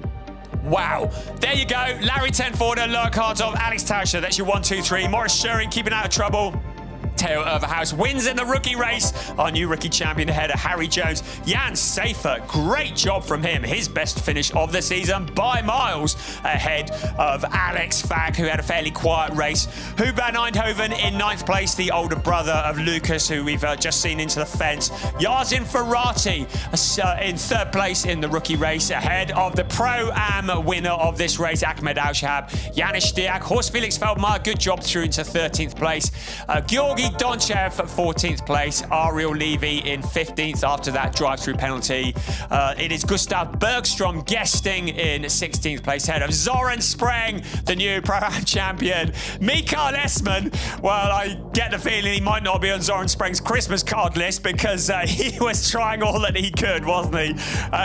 Wow. There you go. Larry Tenforder, Lurk Hartog, Alex Tauscher. That's your 1, 2, 3. Morris Schuring keeping out of trouble. Theo Overhaus wins in the rookie race. Our new rookie champion ahead of Harry Jones. Jan Seifert, great job from him. His best finish of the season by miles ahead of Alex Fag, who had a fairly quiet race. Huub van Eindhoven in 9th place, the older brother of Lucas, who we've just seen into the fence. Yarzin Ferrati in 3rd place in the rookie race, ahead of the Pro-Am winner of this race, Ahmed Al-Shihab. Janis Stiak, Horst Felix Feldmar, good job through into 13th place. Georgi Donchev 14th place, Ariel Levy in 15th after that drive-through penalty. It is Gustav Bergstrom guesting in 16th place, ahead of Zoran Spreng, the new Pro-Am champion. Mikael Esman, well, I get the feeling he might not be on Zoran Spreng's Christmas card list because he was trying all that he could, wasn't he,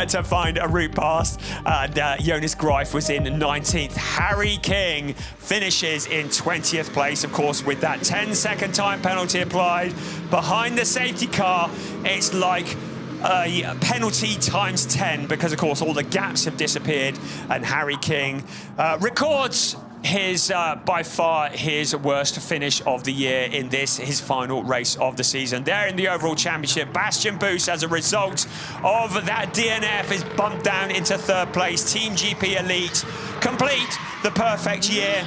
to find a route past. And Jonas Greif was in 19th. Harry King finishes in 20th place, of course, with that 10-second time penalty applied. Behind the safety car, it's like a penalty times 10 because, of course, all the gaps have disappeared. And Harry King records his by far his worst finish of the year in this, his final race of the season. There in the overall championship, Bastian Boos, as a result of that DNF, is bumped down into 3rd place. Team GP Elite complete the perfect year.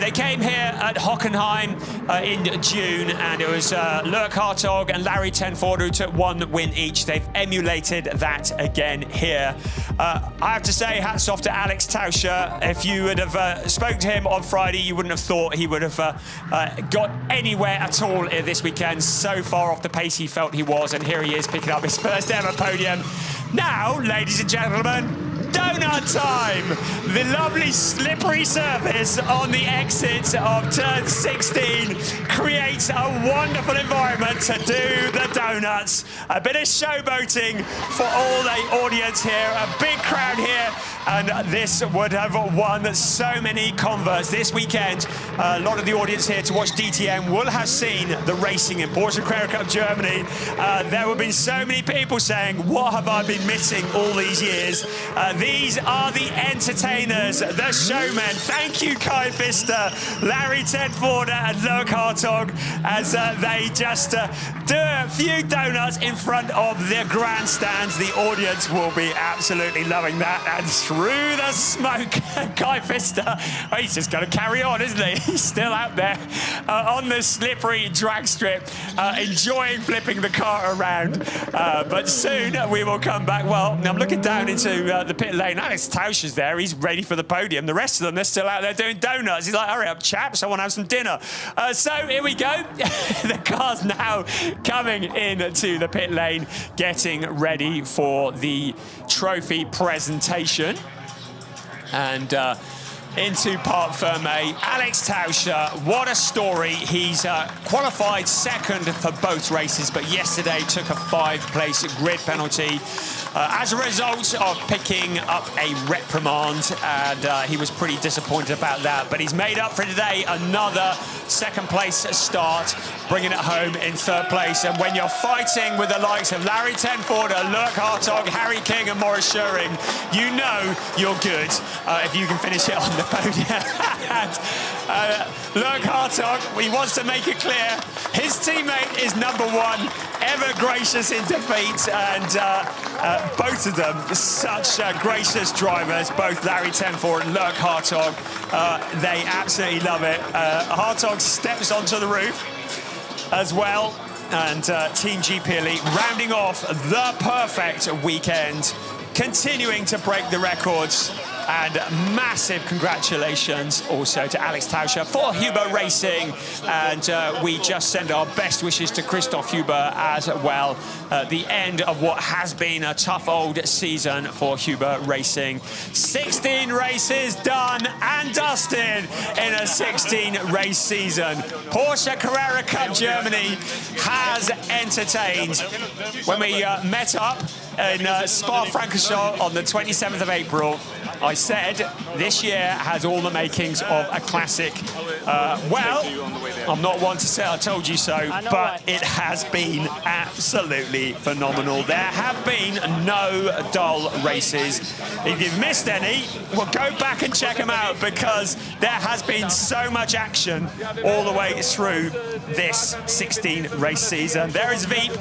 They came here at Hockenheim in June, and it was Lurk Hartog and Larry Tenforder who took 1 win each. They've emulated that again here. I have to say, hats off to Alex Tauscher. If you would have spoke to him on Friday, you wouldn't have thought he would have got anywhere at all this weekend. So far off the pace he felt he was, and here he is picking up his first ever podium. Now, ladies and gentlemen, donut time! The lovely slippery surface on the exit of turn 16 creates a wonderful environment to do the donuts. A bit of showboating for all the audience here, a big crowd here, and this would have won so many converts this weekend. A lot of the audience here to watch DTM will have seen the racing in Porsche Carrera Cup Germany. There have been so many people saying, what have I been missing all these years? These are the entertainers, the showmen. Thank you, Kai Pfister, Larry Tenforder and Lurk Hartog, as they just do a few donuts in front of the grandstands. The audience will be absolutely loving that. And through the smoke, Kai Pfister, well, he's just going to carry on, isn't he? He's still out there on the slippery drag strip, enjoying flipping the car around. But soon we will come back. Well, I'm looking down into the pit lane. Alex Tauscher's there. He's ready for the podium. The rest of them, they're still out there doing donuts. He's like, hurry up, chaps. I want to have some dinner. So here we go. The car's now coming into the pit lane, getting ready for the trophy presentation. And into Parc Fermé, Alex Tauscher, what a story. He's qualified 2nd for both races, but yesterday took a 5th-place grid penalty as a result of picking up a reprimand, and he was pretty disappointed about that. But he's made up for today. Another 2nd-place start, bringing it home in 3rd place. And when you're fighting with the likes of Larry Tenforder, Lurk Hartog, Harry King and Morris Schuring, you know you're good if you can finish it on the podium. And Lurk Hartog, he wants to make it clear, his teammate is #1, ever gracious in defeat, and both of them such gracious drivers, both Larry Tenforder and Lurk Hartog. They absolutely love it. Hartog steps onto the roof as well. and Team GP Elite rounding off the perfect weekend, continuing to break the records. And massive congratulations also to Alex Tauscher for Huber Racing. And we just send our best wishes to Christoph Huber as well at the end of what has been a tough old season for Huber Racing. 16 races done and dusted in a 16-race season. Porsche Carrera Cup Germany has entertained. When we met up in Spa-Francorchamps on the 27th of April, I said this year has all the makings of a classic. Well, I'm not one to say I told you so, but it has been absolutely phenomenal. There have been no dull races. If you've missed any, well, go back and check them out, because there has been so much action all the way through this 16-race season. There is Veep.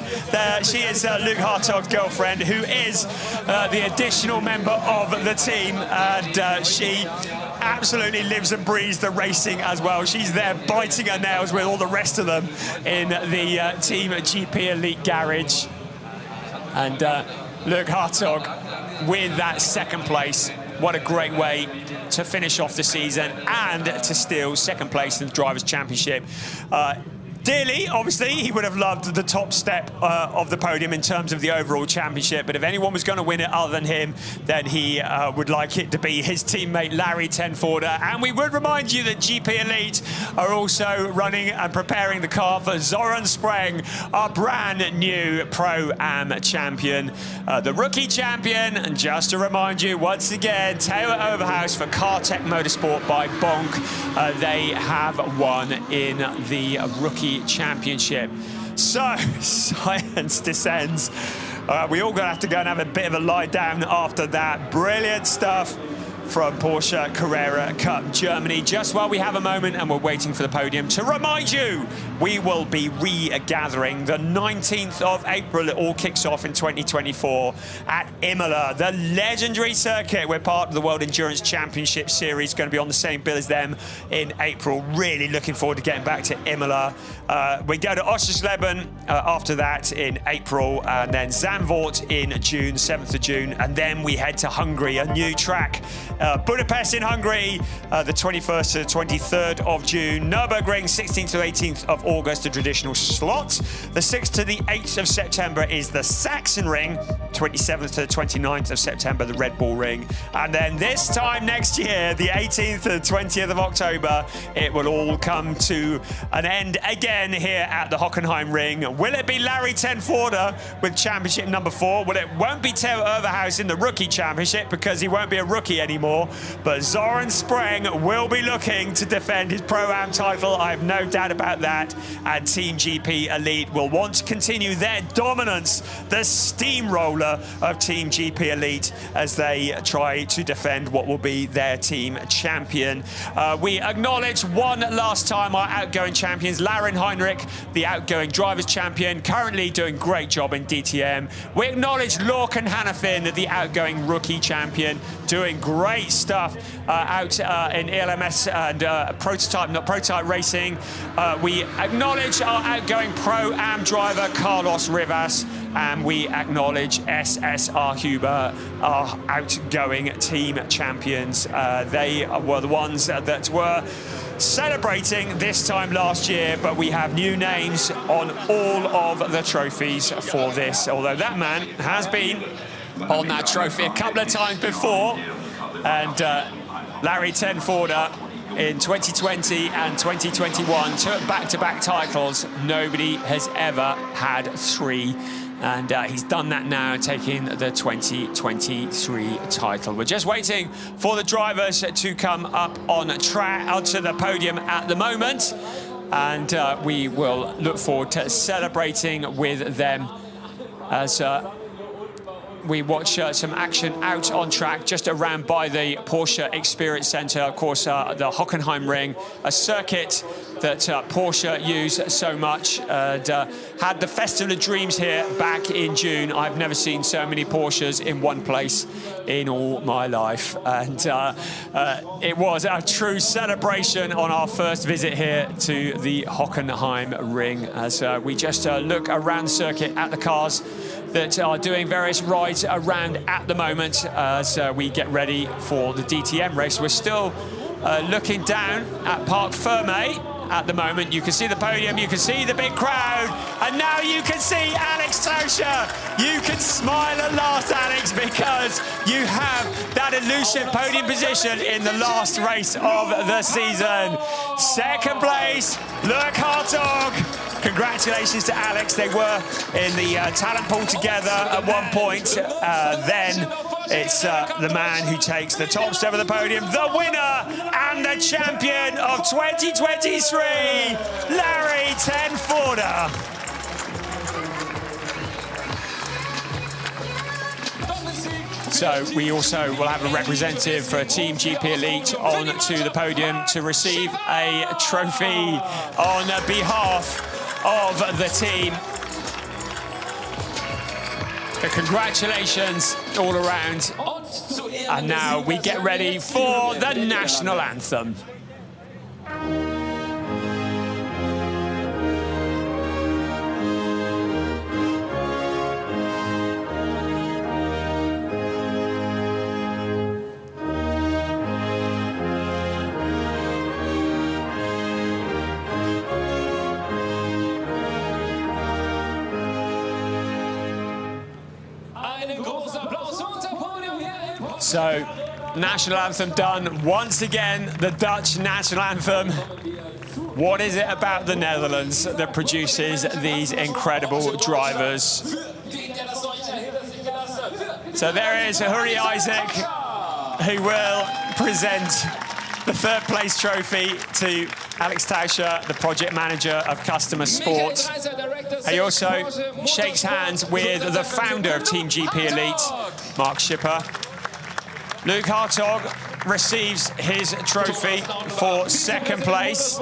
She is Luke Hartog's girlfriend, who is the additional member of the team. And she absolutely lives and breathes the racing as well. She's there biting her nails with all the rest of them in the Team GP Elite garage. And Luke Hartog with that second place. What a great way to finish off the season and to steal second place in the Drivers' Championship. Dearly, obviously, he would have loved the top step of the podium in terms of the overall championship. But if anyone was going to win it other than him, then he would like it to be his teammate, Larry Tenforder. And we would remind you that GP Elite are also running and preparing the car for Zoran Spreng, our brand new Pro-Am champion, the rookie champion. And just to remind you, once again, Taylor Overhouse for Cartech Motorsport by Bonk. They have won in the rookie championship. So silence descends. We all gonna have to go and have a bit of a lie down after that. Brilliant stuff from Porsche Carrera Cup Germany. Just while we have a moment and we're waiting for the podium, to remind you, we will be regathering the 19th of April. It all kicks off in 2024 at Imola, the legendary circuit. We're part of the World Endurance Championship Series, going to be on the same bill as them in April. Really looking forward to getting back to Imola. We go to Oschersleben after that in April, and then Zandvoort in June, 7th of June, and then we head to Hungary, a new track. Budapest in Hungary, the 21st to the 23rd of June. Nürburgring, 16th to 18th of August, the traditional slot. The 6th to the 8th of September is the Sachsenring. 27th to the 29th of September, the Red Bull Ring. And then this time next year, the 18th to the 20th of October, it will all come to an end again here at the Hockenheimring. Will it be Larry Tenforder with championship number 4? Well, it won't be Theo Overhouse in the rookie championship, because he won't be a rookie anymore. But Zoran Spreng will be looking to defend his Pro-Am title. I have no doubt about that. And Team GP Elite will want to continue their dominance, the steamroller of Team GP Elite, as they try to defend what will be their team champion. We acknowledge one last time our outgoing champions, Lauren Heinrich, the outgoing drivers champion, currently doing great job in DTM. We acknowledge Lorcan Hannafin, the outgoing rookie champion, doing great stuff out in ELMS and prototype racing. We acknowledge our outgoing Pro-Am driver, Carlos Rivas, and we acknowledge SSR Huber, our outgoing team champions. They were the ones that were celebrating this time last year, but we have new names on all of the trophies for this, although that man has been on that trophy a couple of times before. And Larry Tenforder in 2020 and 2021 took back-to-back titles. Nobody has ever had 3. And he's done that now, taking the 2023 title. We're just waiting for the drivers to come up on track, onto the podium at the moment. And we will look forward to celebrating with them as we watch some action out on track just around by the Porsche Experience Centre. Of course, the Hockenheimring, a circuit that Porsche use so much. And had the Festival of Dreams here back in June. I've never seen so many Porsches in one place in all my life. And it was a true celebration on our first visit here to the Hockenheimring as we just look around the circuit at the cars that are doing various rides around at the moment as we get ready for the DTM race. We're still looking down at Parc Fermé at the moment. You can see the podium, you can see the big crowd, and now you can see Alex Tauscher. You can smile at last, Alex, because you have that elusive podium position in the last race of the season. Second place, Luke Hartog. Congratulations to Alex. They were in the talent pool together at one point. Then it's the man who takes the top step of the podium, the winner and the champion of 2023, Larry Tenforder. So we also will have a representative for Team GP Elite on to the podium to receive a trophy on behalf of the team. So congratulations all around. And now we get ready for the national anthem. So, national anthem done. Once again, the Dutch national anthem. What is it about the Netherlands that produces these incredible drivers? So there is Hurry Isaac, who will present the third place trophy to Alex Tauscher, the project manager of Customer Sport. He also shakes hands with the founder of Team GP Elite, Mark Schipper. Luke Hartog receives his trophy for second place.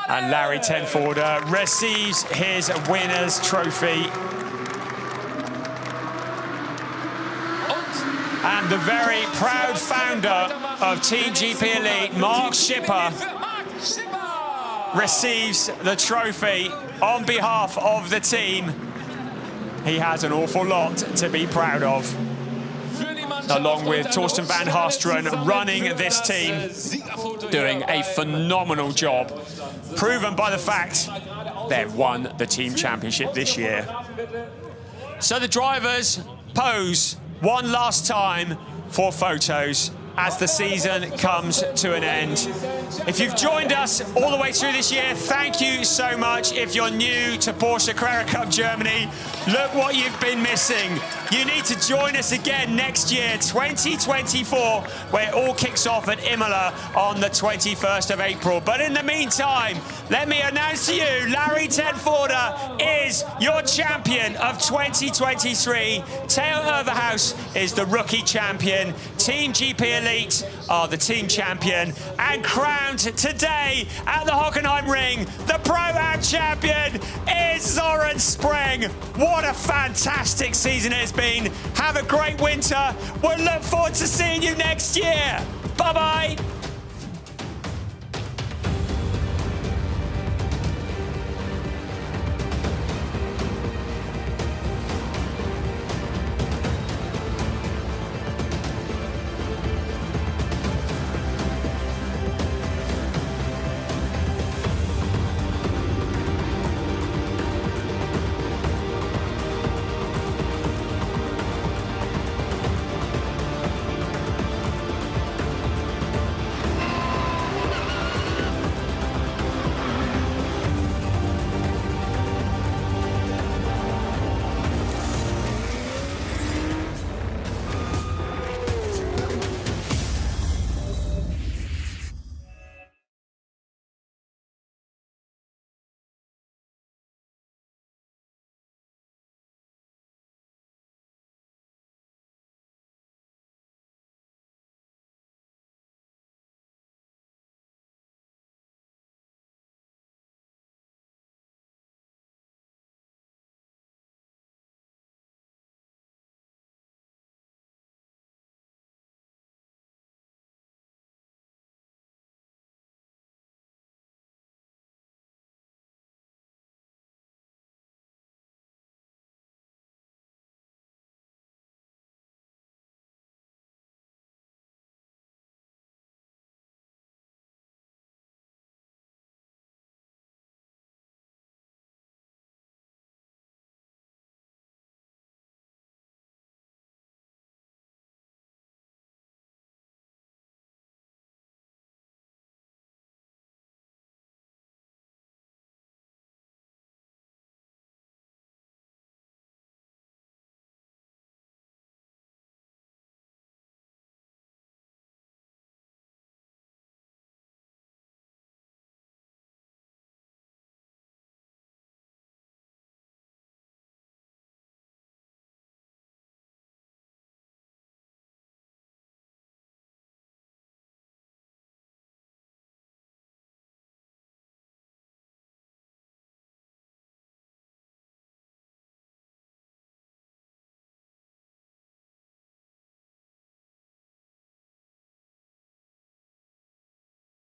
And Larry Tenforder receives his winner's trophy. And the very proud founder of Team GP Elite, Mark Schipper, receives the trophy on behalf of the team. He has an awful lot to be proud of, along with Torsten van Haasteren running this team, doing a phenomenal job, proven by the fact they've won the team championship this year. So the drivers pose one last time for photos as the season comes to an end. If you've joined us all the way through this year, thank you so much. If you're new to Porsche Carrera Cup Germany, look what you've been missing. You need to join us again next year, 2024, where it all kicks off at Imola on the 21st of April. But in the meantime, let me announce to you, Larry Tenforder is your champion of 2023. Theo Overhaus is the rookie champion. Team GP Elite are the team champion. And crowned today at the Hockenheimring, the Pro-Am champion is Zoran Spreng. What a fantastic season it's been. Have a great winter. We'll look forward to seeing you next year. Bye-bye.